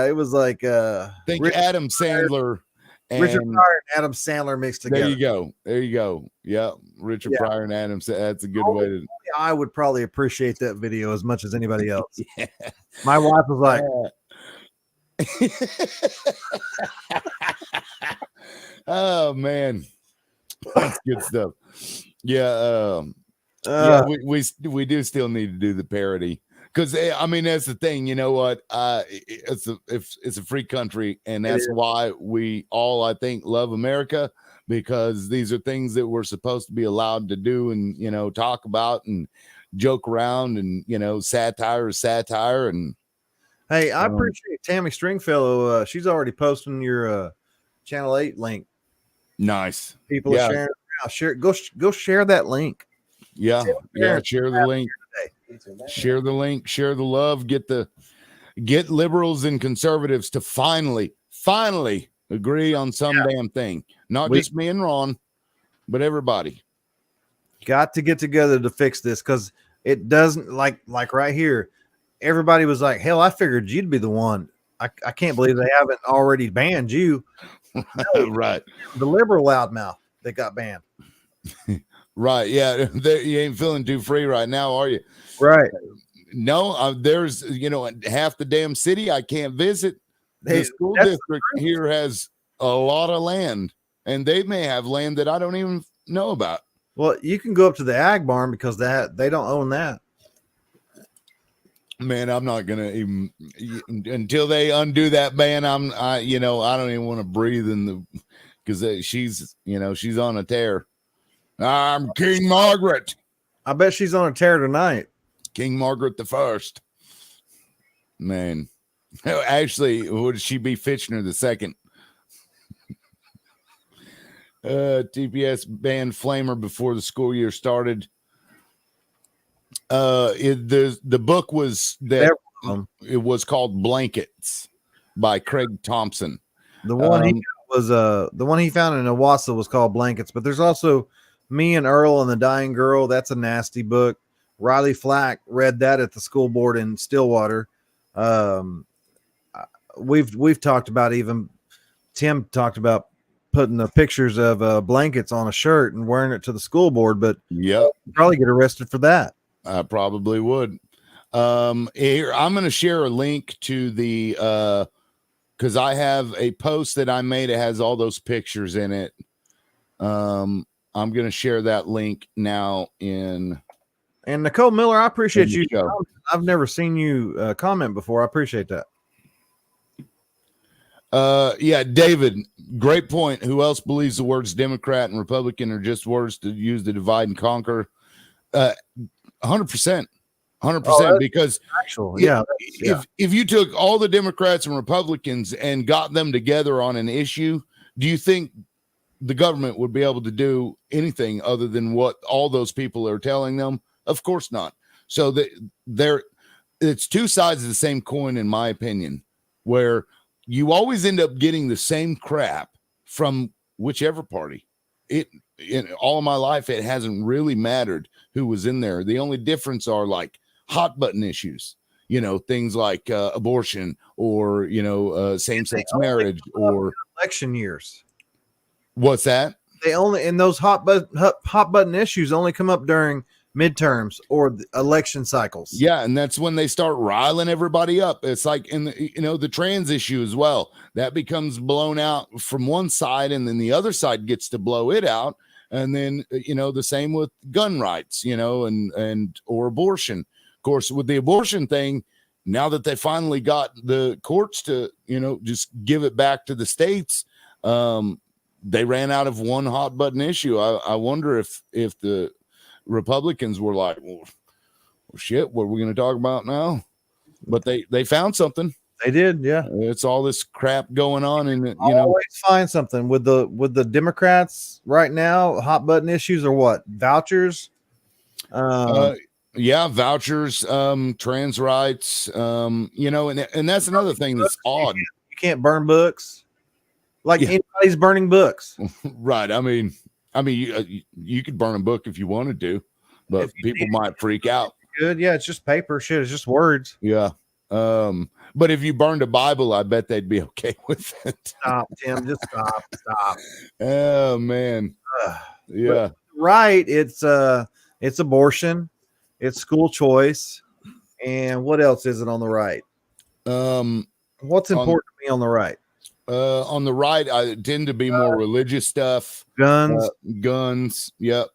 it was like think Adam Sandler and Richard Pryor and Adam Sandler mixed together. There you go. Yeah, Richard Pryor and Adam. That's a good way to. I would probably appreciate that video as much as anybody else. Yeah. My wife was like, "Oh man, that's good stuff." Yeah, we do still need to do the parody. Because I mean, that's the thing, you know what? It's a free country, and that's why we all, I think, love America, because these are things that we're supposed to be allowed to do and talk about and joke around, and satire is satire. And hey, I appreciate Tammy Stringfellow. She's already posting your Channel 8 link. Nice. People are sharing. Go share that link. Yeah, share the link. Share the link, share the love, get liberals and conservatives to finally agree on some damn thing. Not just me and Ron, but everybody. Got to get together to fix this, because it doesn't like right here. Everybody was like, hell, I figured you'd be the one. I can't believe they haven't already banned you. No, right. The liberal loudmouth that got banned. Right. Yeah. You ain't feeling too free right now, are you? Right. No, there's, half the damn city I can't visit. The school district here has a lot of land, and they may have land that I don't even know about. Well, you can go up to the ag barn, because they don't own that. Man, I'm not going to even, until they undo that ban. I don't even want to breathe because she's on a tear. I'm King Margaret. I bet she's on a tear tonight. King Margaret the First. Man, actually, would she be Fitchner the Second? TPS banned Flamer before the school year started. The book was that it was called Blankets by Craig Thompson. The one he found in Owasso was called Blankets, but there's also Me and Earl and the Dying Girl. That's a nasty book. Riley Flack read that at the school board in Stillwater. We've talked about, even Tim talked about putting the pictures of blankets on a shirt and wearing it to the school board, but probably get arrested for that. I probably would. Here, I'm going to share a link to the because I have a post that I made. It has all those pictures in it. I'm going to share that link now in. And Nicole Miller, I appreciate you. I've never seen you comment before. I appreciate that. Yeah, David, great point. Who else believes the words Democrat and Republican are just words to use to divide and conquer? 100%. Because if you took all the Democrats and Republicans and got them together on an issue, do you think the government would be able to do anything other than what all those people are telling them? Of course not. So it's two sides of the same coin, in my opinion, where you always end up getting the same crap from whichever party. In all of my life, it hasn't really mattered who was in there. The only difference are like hot button issues, things like abortion or, same-sex marriage or election years. What's that? they only, and those hot button issues only come up during midterms or the election cycles. Yeah, and that's when they start riling everybody up. It's like in the trans issue as well. That becomes blown out from one side, and then the other side gets to blow it out. And then the same with gun rights, and or abortion. Of course, with the abortion thing, now that they finally got the courts to just give it back to the states, they ran out of one hot button issue. I wonder if the Republicans were like, well, shit, what are we going to talk about now? But they found something. They did, yeah. It's all this crap going on, and always find something with the Democrats right now. Hot button issues are what? Vouchers. Yeah, vouchers, trans rights, and that's another thing that's odd. You can't burn books. Anybody's burning books. Right. I mean, you could burn a book if you wanted to, but people might freak out. Good. Yeah, it's just paper. Shit, it's just words. Yeah. But if you burned a Bible, I bet they'd be okay with it. Stop, Tim. Just stop. Oh man. Yeah. Right. It's abortion. It's school choice. And what else is it on the right? What's important to me on the right? On the right, I tend to be more religious stuff. Guns. Yep.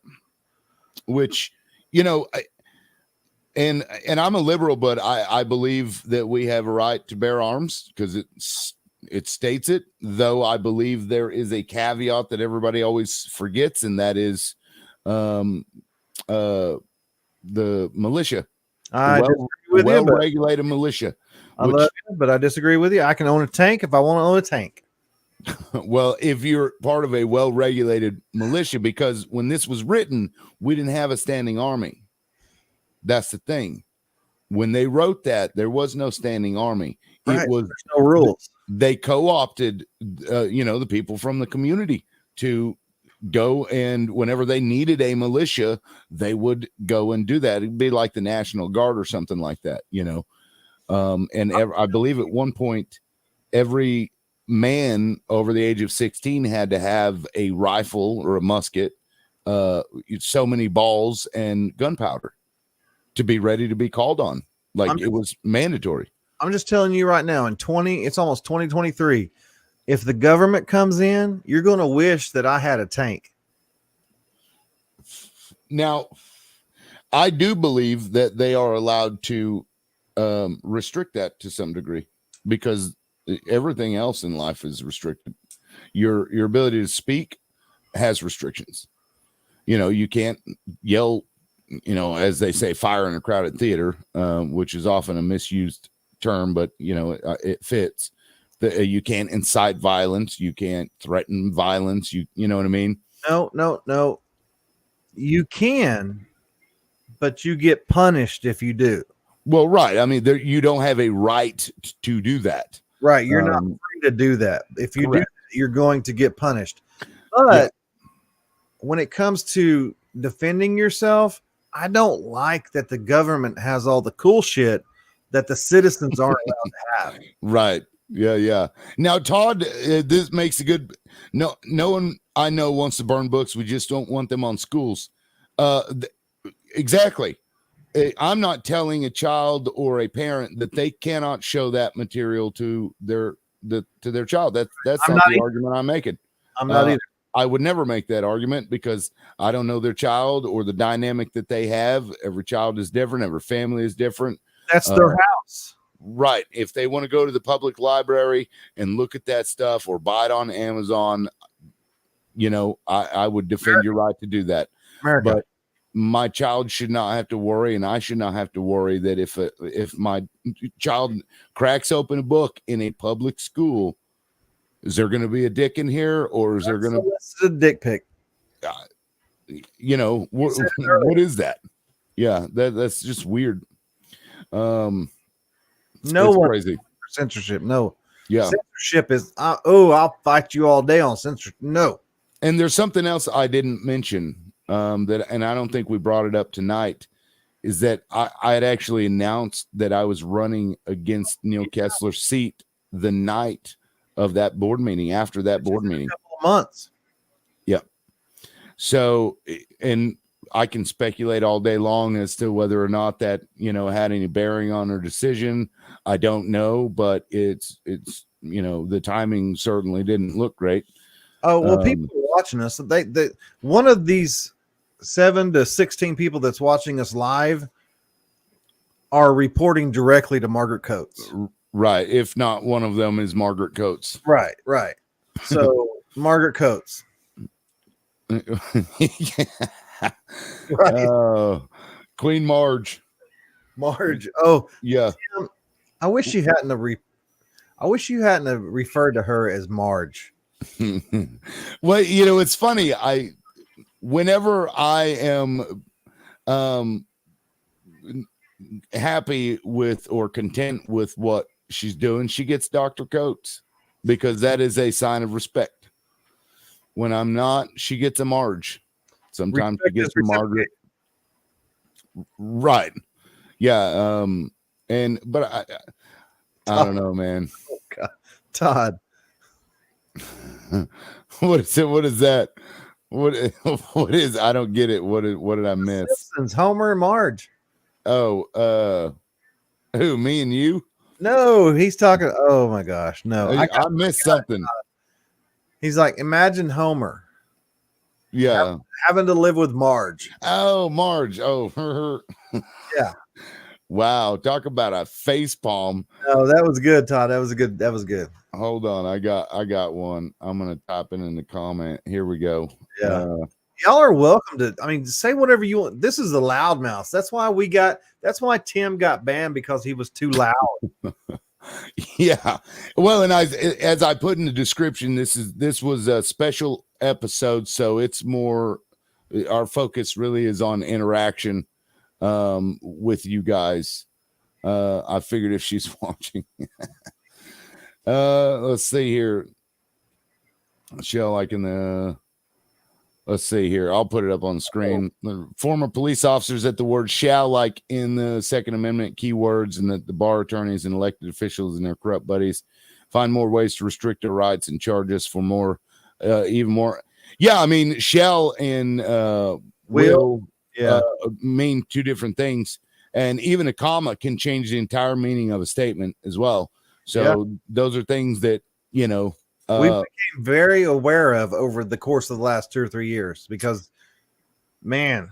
Which, and I'm a liberal, but I believe that we have a right to bear arms because it states it, though I believe there is a caveat that everybody always forgets, and that is the militia. I disagree with you, well-regulated militia. I love you, but I disagree with you. I can own a tank if I want to own a tank. Well, if you're part of a well-regulated militia, because when this was written, we didn't have a standing army. That's the thing. When they wrote that, there was no standing army. Right. It was There's no rules. They co-opted, the people from the community to go, and whenever they needed a militia, they would go and do that. It'd be like the National Guard or something like that, I believe at one point, every man over the age of 16 had to have a rifle or a musket, so many balls and gunpowder to be ready to be called on. It was mandatory. I'm just telling you right now, it's almost 2023. If the government comes in, you're going to wish that I had a tank. Now, I do believe that they are allowed to restrict that to some degree, because everything else in life is restricted. Your ability to speak has restrictions. You can't yell, as they say, fire in a crowded theater, which is often a misused term, but it fits. You can't incite violence. You can't threaten violence. You know what I mean? No. You can, but you get punished if you do. Well, right. I mean, you don't have a right to do that. Right. You're not free to do that. If you do, you're going to get punished. But when it comes to defending yourself, I don't like that the government has all the cool shit that the citizens aren't allowed to have. Right. Yeah. Now, Todd, this makes a good. No one I know wants to burn books. We just don't want them on schools. Exactly. I'm not telling a child or a parent that they cannot show that material to their child. That's not the argument I'm making. I'm not either. I would never make that argument because I don't know their child or the dynamic that they have. Every child is different. Every family is different. That's their house. Right. If they want to go to the public library and look at that stuff or buy it on Amazon, I would defend your right to do that. America. But my child should not have to worry, and I should not have to worry that if my child cracks open a book in a public school, is there going to be a dick in here, or is there going to be a dick pic? What is that? Yeah, that's just weird. No one crazy. Censorship. No. Yeah. Censorship is I'll fight you all day on censorship. No. And there's something else I didn't mention and I don't think we brought it up tonight, is that I had actually announced that I was running against Neil Kessler's seat the night of that board meeting, after that board meeting. A couple of months. Yeah. So, and I can speculate all day long as to whether or not that, had any bearing on her decision. I don't know, but it's, the timing certainly didn't look great. Oh, well, people are watching us. They one of these 7 to 16 people that's watching us live are reporting directly to Margaret Coates. Right. If not, one of them is Margaret Coates. Right. So Margaret Coates. Right. Queen Marge. Oh, yeah. Tim, I wish you hadn't referred to her as Marge. Well, it's funny. Whenever I am happy with or content with what she's doing, she gets Dr. Coates, because that is a sign of respect. When I'm not, she gets a Marge. Sometimes she gets a Margaret. Right. Yeah. But I don't know, man. Oh, God. Todd. What is it? What is that? What is, I don't get it. What did I miss? Simpsons, Homer and Marge. Oh, who, me and you? No, he's talking. Oh my gosh. No, I missed something. He's like, imagine Homer. Yeah. Having to live with Marge. Oh, Marge. Oh, her. Yeah. Wow. Talk about a face palm. Oh, that was good, Todd. That was good. Hold on. I got one. I'm going to type it in the comment. Here we go. Yeah. Y'all are welcome to, say whatever you want. This is the loudmouth. That's why Tim got banned, because he was too loud. Yeah. Well, and as I put in the description, this was a special episode, so it's more, our focus really is on interaction with you guys. I figured if she's watching. Let's see here. Let's see here. I'll put it up on the screen. The former police officers at the word shall, like in the Second Amendment keywords, and that the bar attorneys and elected officials and their corrupt buddies find more ways to restrict their rights and charge us for more, even more. Yeah, shall and will mean two different things. And even a comma can change the entire meaning of a statement as well. So those are things that, we became very aware of over the course of the last 2 or 3 years, because, man,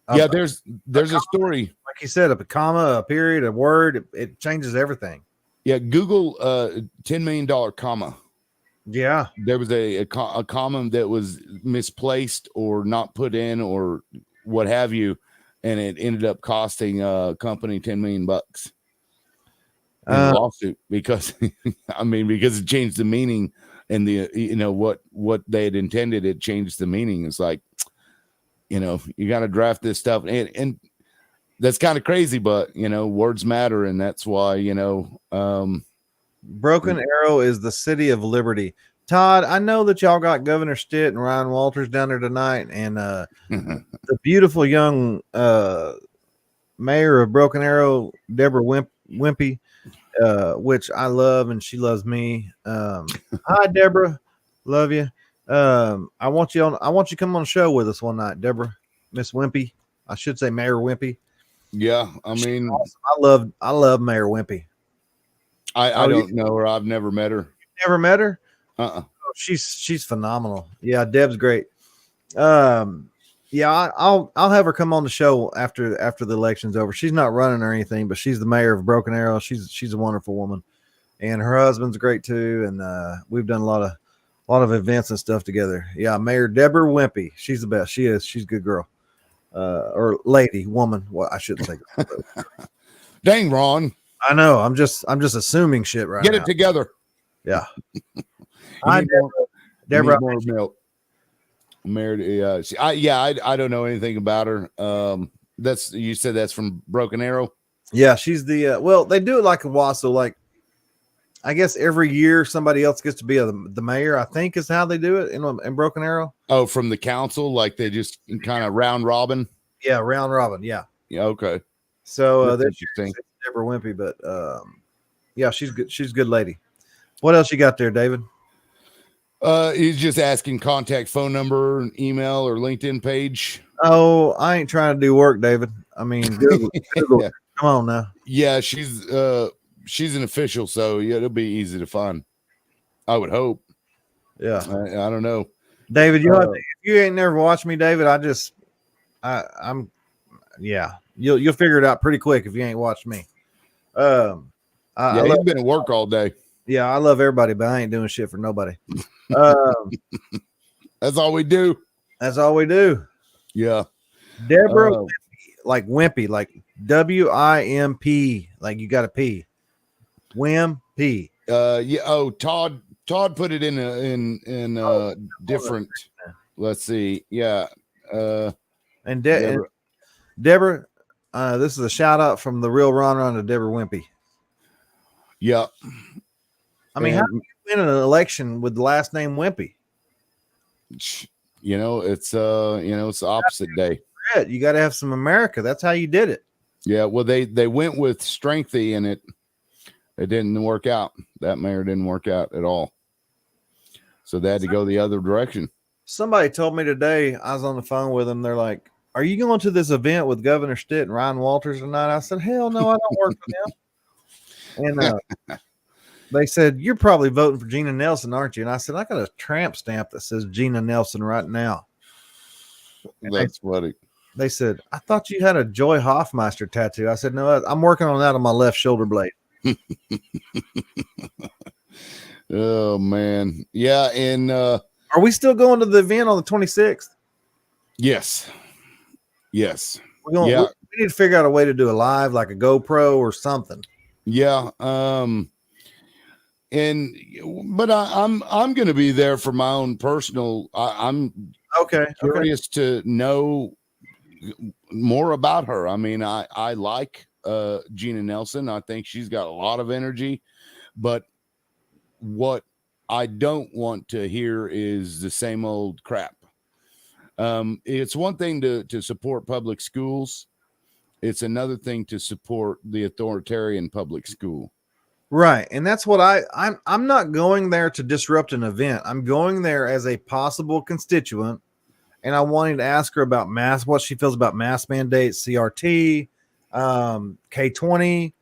there's a story, like you said, a comma, a period, a word, it changes everything. Yeah, Google $10 million comma. Yeah, there was a comma that was misplaced or not put in or what have you, and it ended up costing a company $10 million in a lawsuit, because because it changed the meaning and the what they had intended. It changed the meaning. It's like, you got to draft this stuff, and that's kind of crazy, but words matter, and that's why Broken Arrow is the city of liberty. Todd, I know that y'all got Governor Stitt and Ryan Walters down there tonight, and the beautiful young mayor of Broken Arrow, Deborah Wimpy, which I love, and she loves me. Hi, Deborah, love you. I want you to come on the show with us one night, Deborah, Miss Wimpy. I should say Mayor Wimpy. Yeah, She's awesome. I love Mayor Wimpy. I don't know her. I've never met her. Never met her? Oh, she's phenomenal. Yeah, Deb's great. Yeah, I'll have her come on the show after the election's over. She's not running or anything, but she's the mayor of Broken Arrow. She's a wonderful woman, and her husband's great too. And we've done a lot of events and stuff together. Yeah, Mayor Deborah Wimpy. She's the best. She is. She's a good girl, or lady, woman. Well, I shouldn't say. Dang, Ron. I know. I'm just assuming shit right now. Get it together. Yeah. Hi, Deborah. More milk. Married. I don't know anything about her. You said that's from Broken Arrow. Yeah, she's the well, they do it like Owasso. Like, I guess every year somebody else gets to be the mayor, I think is how they do it in Broken Arrow. Oh, from the council, like they just kind of round robin. Yeah, round robin. Yeah. Yeah. Okay. So that's Deborah Wimpy, but yeah, she's good. She's a good lady. What else you got there, David? He's just asking contact phone number, email, or LinkedIn page. Oh, I ain't trying to do work, David. I mean, Google Yeah. it. Come on now. Yeah, she's an official, so yeah, it'll be easy to find. I would hope. Yeah, I don't know, David. If you ain't never watched me, David, I'm yeah. You'll figure it out pretty quick if you ain't watched me. I he's been at work all day. Yeah, I love everybody, but I ain't doing shit for nobody. That's all we do. That's all we do. Yeah. Deborah, like Wimpy, like WIMP, like you got a P. Wimpy. Yeah. Oh, Todd put it in different. Let's see. Yeah. And Deborah, this is a shout out from the real Ron to Deborah Wimpy. Yeah. I mean, how do you win an election with the last name Wimpy? It's the opposite day. You got to have some America. That's how you did it. Yeah. Well, they went with Strengthy, and it didn't work out. That mayor didn't work out at all. So they had to go the other direction. Somebody told me today, I was on the phone with them. They're like, "Are you going to this event with Governor Stitt and Ryan Walters tonight?" I said, "Hell no, I don't work for them." And they said, "You're probably voting for Gina Nelson, aren't you?" And I said, "I got a tramp stamp that says Gina Nelson right now." And that's funny. They said, "I thought you had a Joy Hoffmeister tattoo." I said, "No, I'm working on that on my left shoulder blade." Oh man. Yeah. And are we still going to the event on the 26th? Yes. We need to figure out a way to do a live, like a GoPro or something. Yeah. But I'm going to be there for my own personal. I'm curious to know more about her. I mean, I like Gina Nelson. I think she's got a lot of energy, but what I don't want to hear is the same old crap. It's one thing to support public schools. It's another thing to support the authoritarian public school. Right. And that's what I'm not going there to disrupt an event. I'm going there as a possible constituent. And I wanted to ask her about mask, what she feels about mask mandates, CRT, K-20,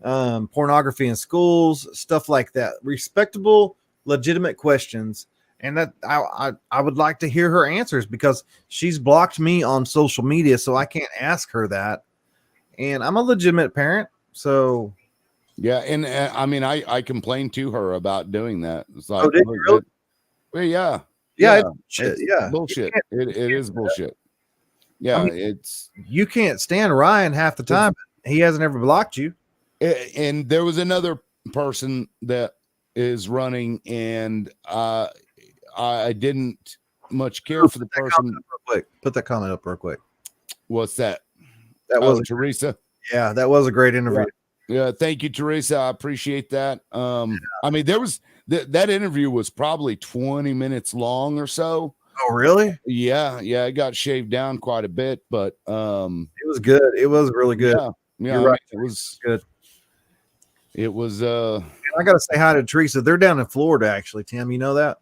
pornography in schools, stuff like that. Respectable, legitimate questions. And that I would like to hear her answers because she's blocked me on social media, so I can't ask her that. And I'm a legitimate parent, so yeah. And I mean, I complained to her about doing that. It's like, did you really? Well, yeah. It's bullshit. It is bullshit. Yeah, I mean, you can't stand Ryan half the time. He hasn't ever blocked you. And there was another person that is running, and I didn't much care for the person. Put that comment up real quick. What's that? That was Teresa. Yeah, that was a great interview. Yeah, thank you, Teresa. I appreciate that. I mean, there was that interview was probably 20 minutes long or so. Oh, really? Yeah, it got shaved down quite a bit, but it was good. It was really good. Yeah, you're right. It was good. It was I gotta say hi to Teresa. They're down in Florida, actually, Tim. You know that?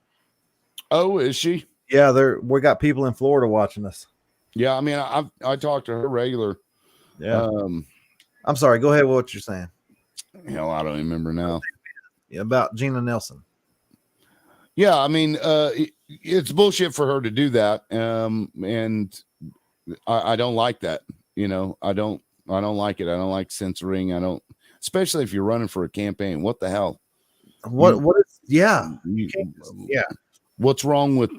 Oh, is she? Yeah, we got people in Florida watching us. Yeah, I mean, I talk to her regular. Yeah. I'm sorry. Go ahead with what you're saying. Hell, I don't remember now. About Gina Nelson. Yeah, I mean, it's bullshit for her to do that. And I don't like that. You know, I don't like it. I don't like censoring. I don't, especially if you're running for a campaign. What the hell? What's wrong with,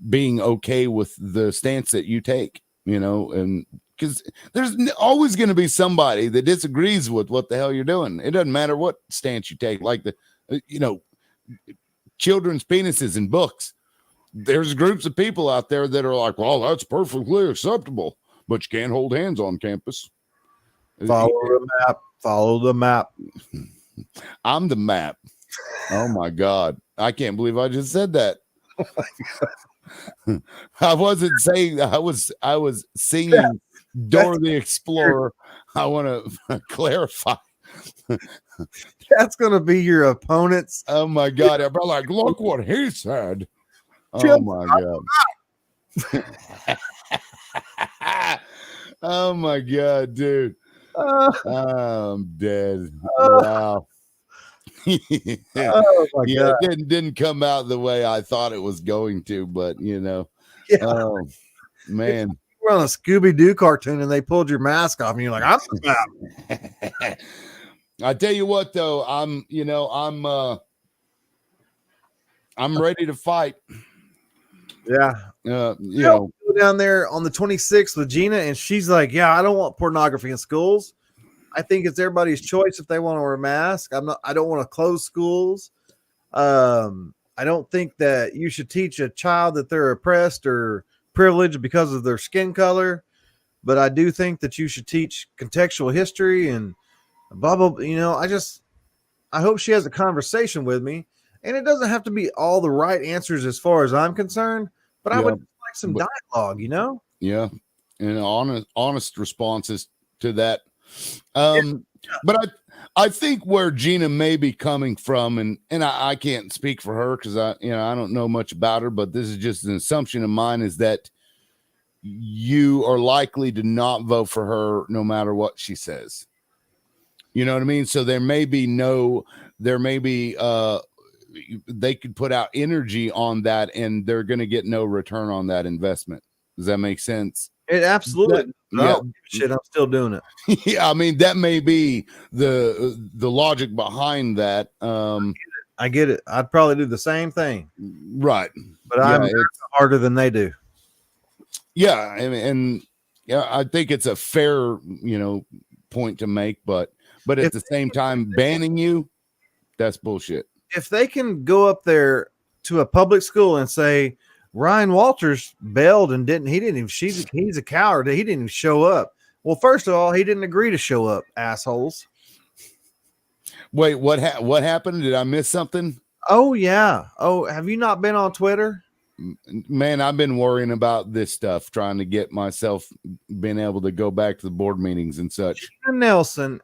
being okay with the stance that you take, and because there's always going to be somebody that disagrees with what the hell you're doing. It doesn't matter what stance you take, like children's penises in books. There's groups of people out there that are like, well, that's perfectly acceptable, but you can't hold hands on campus. Follow the map. I'm the map. Oh my God. I can't believe I just said that. Oh my God. I wasn't saying I was singing Dora the Explorer. I want to clarify. That's going to be your opponent's. Oh my God. I'd be like, look what he said. Oh Tim, my God. Oh my God, dude. I'm dead. Wow. Oh my Yeah, God. it didn't come out the way I thought it was going to, but you know, Yeah. oh man. We're on a Scooby-Doo cartoon and they pulled your mask off and you're like, I'm the map. I tell you what though, I'm ready to fight. Yeah. You know, Go down there on the 26th with Gina and she's like, yeah, I don't want pornography in schools. I think it's everybody's choice if they want to wear a mask. I don't want to close schools. I don't think that you should teach a child that they're oppressed or privileged because of their skin color. But I do think that you should teach contextual history and blah, blah, you know, I hope she has a conversation with me, and it doesn't have to be all the right answers as far as I'm concerned, but I would like some dialogue, you know? Yeah. And honest responses to that. But I think where Gina may be coming from, and I can't speak for her because I don't know much about her, but this is just an assumption of mine, is that you are likely to not vote for her no matter what she says. You know what I mean? So they could put out energy on that and they're going to get no return on that investment. Does that make sense? It absolutely. Yeah. Shit, I'm still doing it. Yeah, I mean that may be the logic behind that. I get it. I'd probably do the same thing, right? But I'm harder than they do. Yeah, and I think it's a fair point to make, but at the same time, banning you, that's bullshit. If they can go up there to a public school and say Ryan Walters bailed and he's a coward. He didn't even show up. Well, first of all, he didn't agree to show up, assholes. Wait, what happened? Did I miss something? Oh, yeah. Oh, have you not been on Twitter? Man, I've been worrying about this stuff, trying to get myself being able to go back to the board meetings and such. Gina Nelson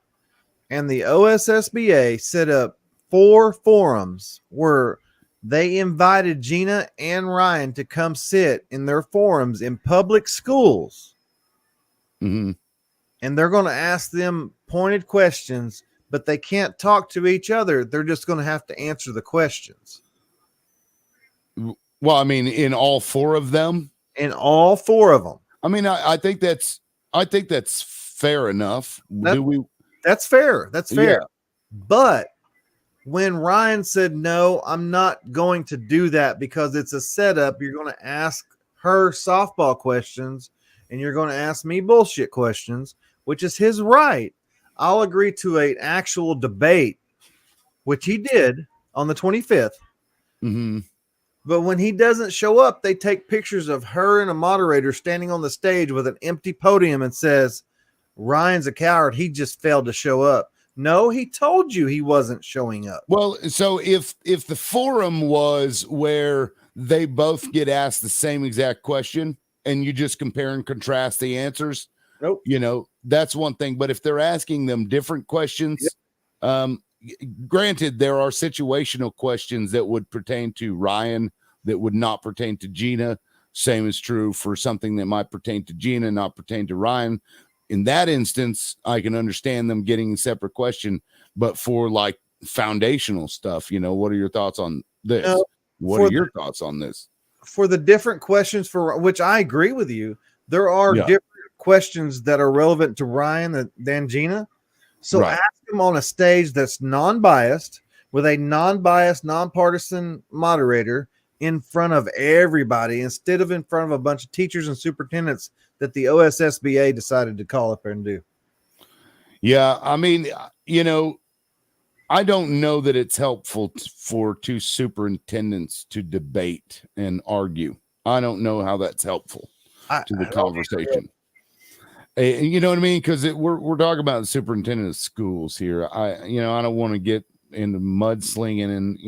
and the OSSBA set up 4 forums where they invited Gina and Ryan to come sit in their forums in public schools. Mm-hmm. And they're going to ask them pointed questions, but they can't talk to each other. They're just going to have to answer the questions. Well, I mean, in all 4 of them? In all 4 of them. I mean, I think that's fair enough. That's fair. That's fair. Yeah. But when Ryan said, no, I'm not going to do that because it's a setup, you're going to ask her softball questions and you're going to ask me bullshit questions, which is his right. I'll agree to an actual debate, which he did on the 25th. Mm-hmm. But when he doesn't show up, they take pictures of her and a moderator standing on the stage with an empty podium and says, Ryan's a coward. He just failed to show up. No, he told you he wasn't showing up. Well, so if the forum was where they both get asked the same exact question and you just compare and contrast the answers, nope. That's one thing. But if they're asking them different questions, granted, there are situational questions that would pertain to Ryan that would not pertain to Gina. Same is true for something that might pertain to Gina, not pertain to Ryan. In that instance, I can understand them getting a separate question, but for like foundational stuff, what are your thoughts on this? What are your thoughts on this? For the different questions for which I agree with you, there are different questions that are relevant to Ryan than Gina. So ask him on a stage that's non-biased with a non-biased, nonpartisan moderator in front of everybody instead of in front of a bunch of teachers and superintendents that the OSSBA decided to call up and do. Yeah, I mean, I don't know that it's helpful for 2 superintendents to debate and argue. I don't know how that's helpful to the conversation. You know what I mean? Because we're talking about the superintendent of schools here. I don't want to get into mudslinging, and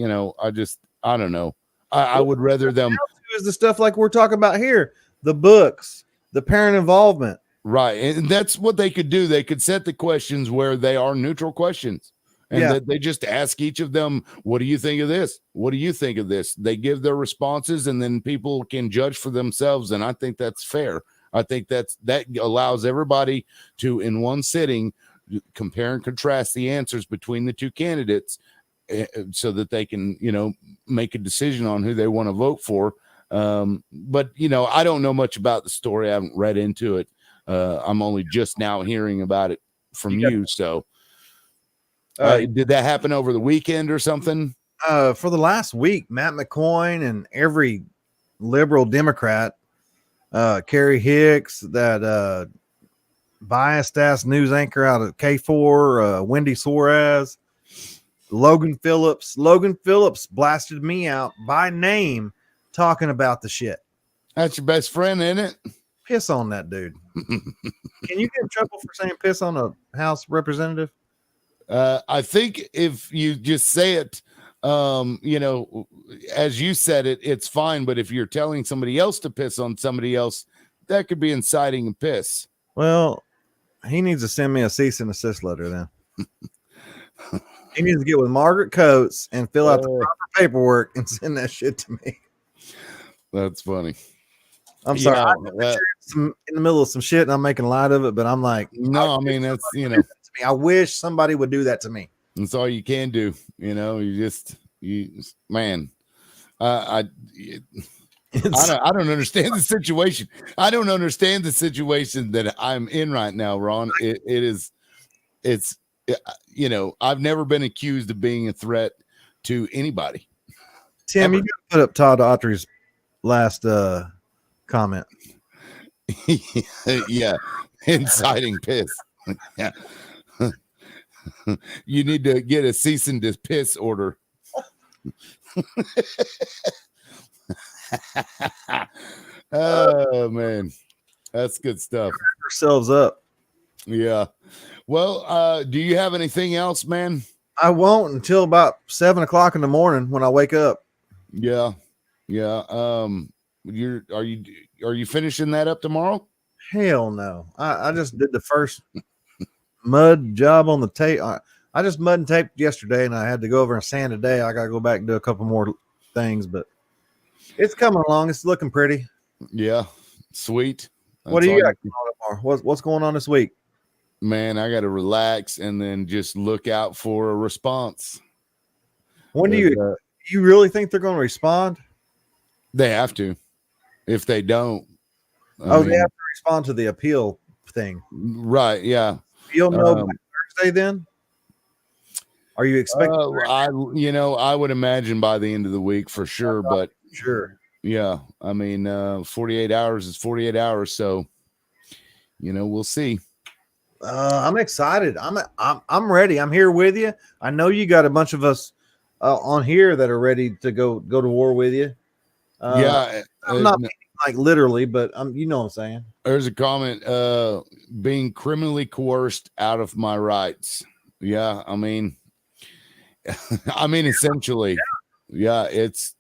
I don't know. I would rather them is the stuff like we're talking about here, the books, the parent involvement. Right. And that's what they could do. They could set the questions where they are neutral questions And Yeah. that they just ask each of them, what do you think of this? What do you think of this? They give their responses, and then people can judge for themselves. And I think that's fair. I think that allows everybody to, in one sitting, compare and contrast the answers between the two candidates, so that they can, make a decision on who they want to vote for. But I don't know much about the story. I haven't read into it. I'm only just now hearing about it from you. So did that happen over the weekend or something? For the last week, Matt McCoyne and every liberal Democrat, Kerry Hicks, that biased ass news anchor out of K4, Wendy Suarez, Logan Phillips blasted me out by name talking about the shit. That's your best friend, isn't it? Piss on that dude. Can you get in trouble for saying piss on a House representative? I think if you just say it, as you said it, it's fine. But if you're telling somebody else to piss on somebody else, that could be inciting a piss. Well, he needs to send me a cease and desist letter then. He needs to get with Margaret Coates and fill out the proper paperwork and send that shit to me. That's funny. I'm sorry. I know that you're in the middle of some shit and I'm making light of it, but I'm like, no, I mean, that's, I wish somebody would do that to me. That's all you can do. Man, I don't understand the situation. I don't understand the situation that I'm in right now, Ron. I've never been accused of being a threat to anybody. Tim, ever. you got to put up Todd Autry's last comment. Yeah, inciting piss. Yeah. You need to get a cease and desist order. Oh man, that's good stuff. Ourselves up. Yeah. Well, do you have anything else, man? I won't until about 7 o'clock in the morning when I wake up. Yeah. Are you finishing that up tomorrow? Hell no. I just did the first mud job on the tape. I just mud and taped yesterday, and I had to go over and sand today. I got to go back and do a couple more things, but it's coming along. It's looking pretty. Yeah. Sweet. What do you got going on tomorrow? What's going on this week? Man, I got to relax and then just look out for a response. When do you really think they're going to respond? They have to. If they don't, they have to respond to the appeal thing, right? Yeah, you'll know by Thursday. Then, are you expecting? I would imagine by the end of the week for sure. But sure, yeah. I mean, 48 hours is 48 hours, so we'll see. I'm excited. I'm ready. I'm here with you. I know you got a bunch of us on here that are ready to go to war with you. I'm not like literally, but you know what I'm saying. There's a comment, being criminally coerced out of my rights. Yeah, I mean essentially, yeah, it's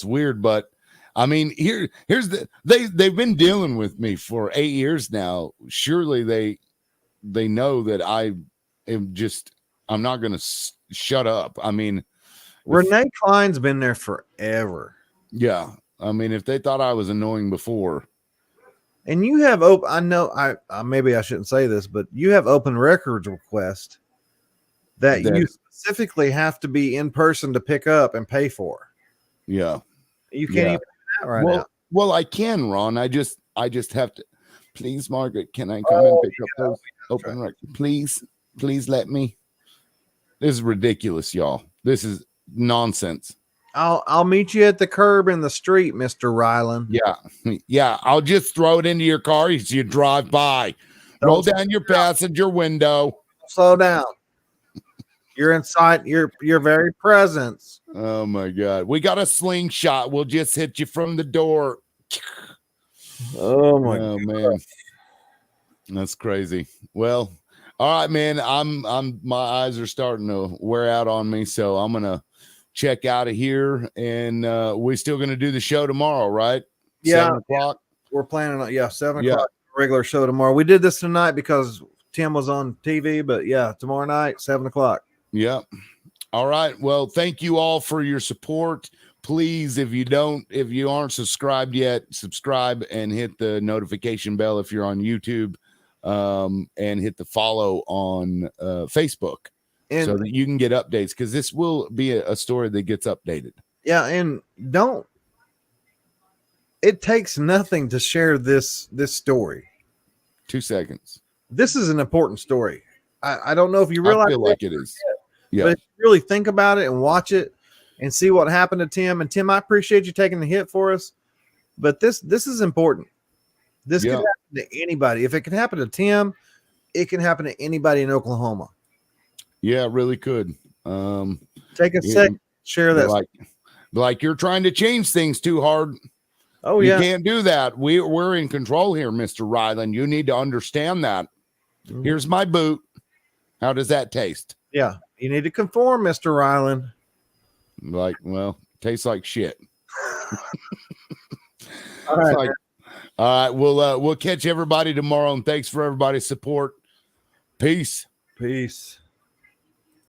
weird, but I mean, here's they've been dealing with me for 8 years now. Surely they know that I'm not going to shut up. I mean, Renee Klein's been there forever. Yeah. I mean, if they thought I was annoying before. And you have I know I maybe I shouldn't say this, but you have open records request that you specifically have to be in person to pick up and pay for. Yeah. You can't even do that right now. Well, I can, Ron. I just have to. Please, Margaret, can I come and pick up those open records? Please let me. This is ridiculous, y'all. This is nonsense. I'll meet you at the curb in the street, Mr. Ryland. Yeah. I'll just throw it into your car as you drive by. Roll down your passenger window. Slow down. You're inside your very presence. Oh my God. We got a slingshot. We'll just hit you from the door. Oh God. Man. That's crazy. Well, all right, man. My eyes are starting to wear out on me, so I'm gonna check out of here, and we're still gonna do the show tomorrow, right? Yeah, 7 o'clock. We're planning on 7 o'clock regular show tomorrow. We did this tonight because Tim was on TV, but tomorrow night 7 o'clock. Yep. All right. Well, thank you all for your support. Please, if you aren't subscribed yet, subscribe and hit the notification bell if you're on YouTube, and hit the follow on Facebook, so that you can get updates, because this will be a story that gets updated. Yeah, and it takes nothing to share this story. 2 seconds. This is an important story. I don't know if you realize I feel like it is. Yeah. But if you really think about it and watch it and see what happened to Tim. And Tim, I appreciate you taking the hit for us, but this is important. This could happen to anybody. If it can happen to Tim, it can happen to anybody in Oklahoma. Yeah, it really could. Take a second, share that. Like you're trying to change things too hard. Oh, you yeah. can't do that. We're in control here, Mr. Ryland. You need to understand that. Mm-hmm. Here's my boot. How does that taste? Yeah. You need to conform, Mr. Ryland. Like, well, tastes like shit. All right. All right. We'll catch everybody tomorrow, and thanks for everybody's support. Peace. Peace.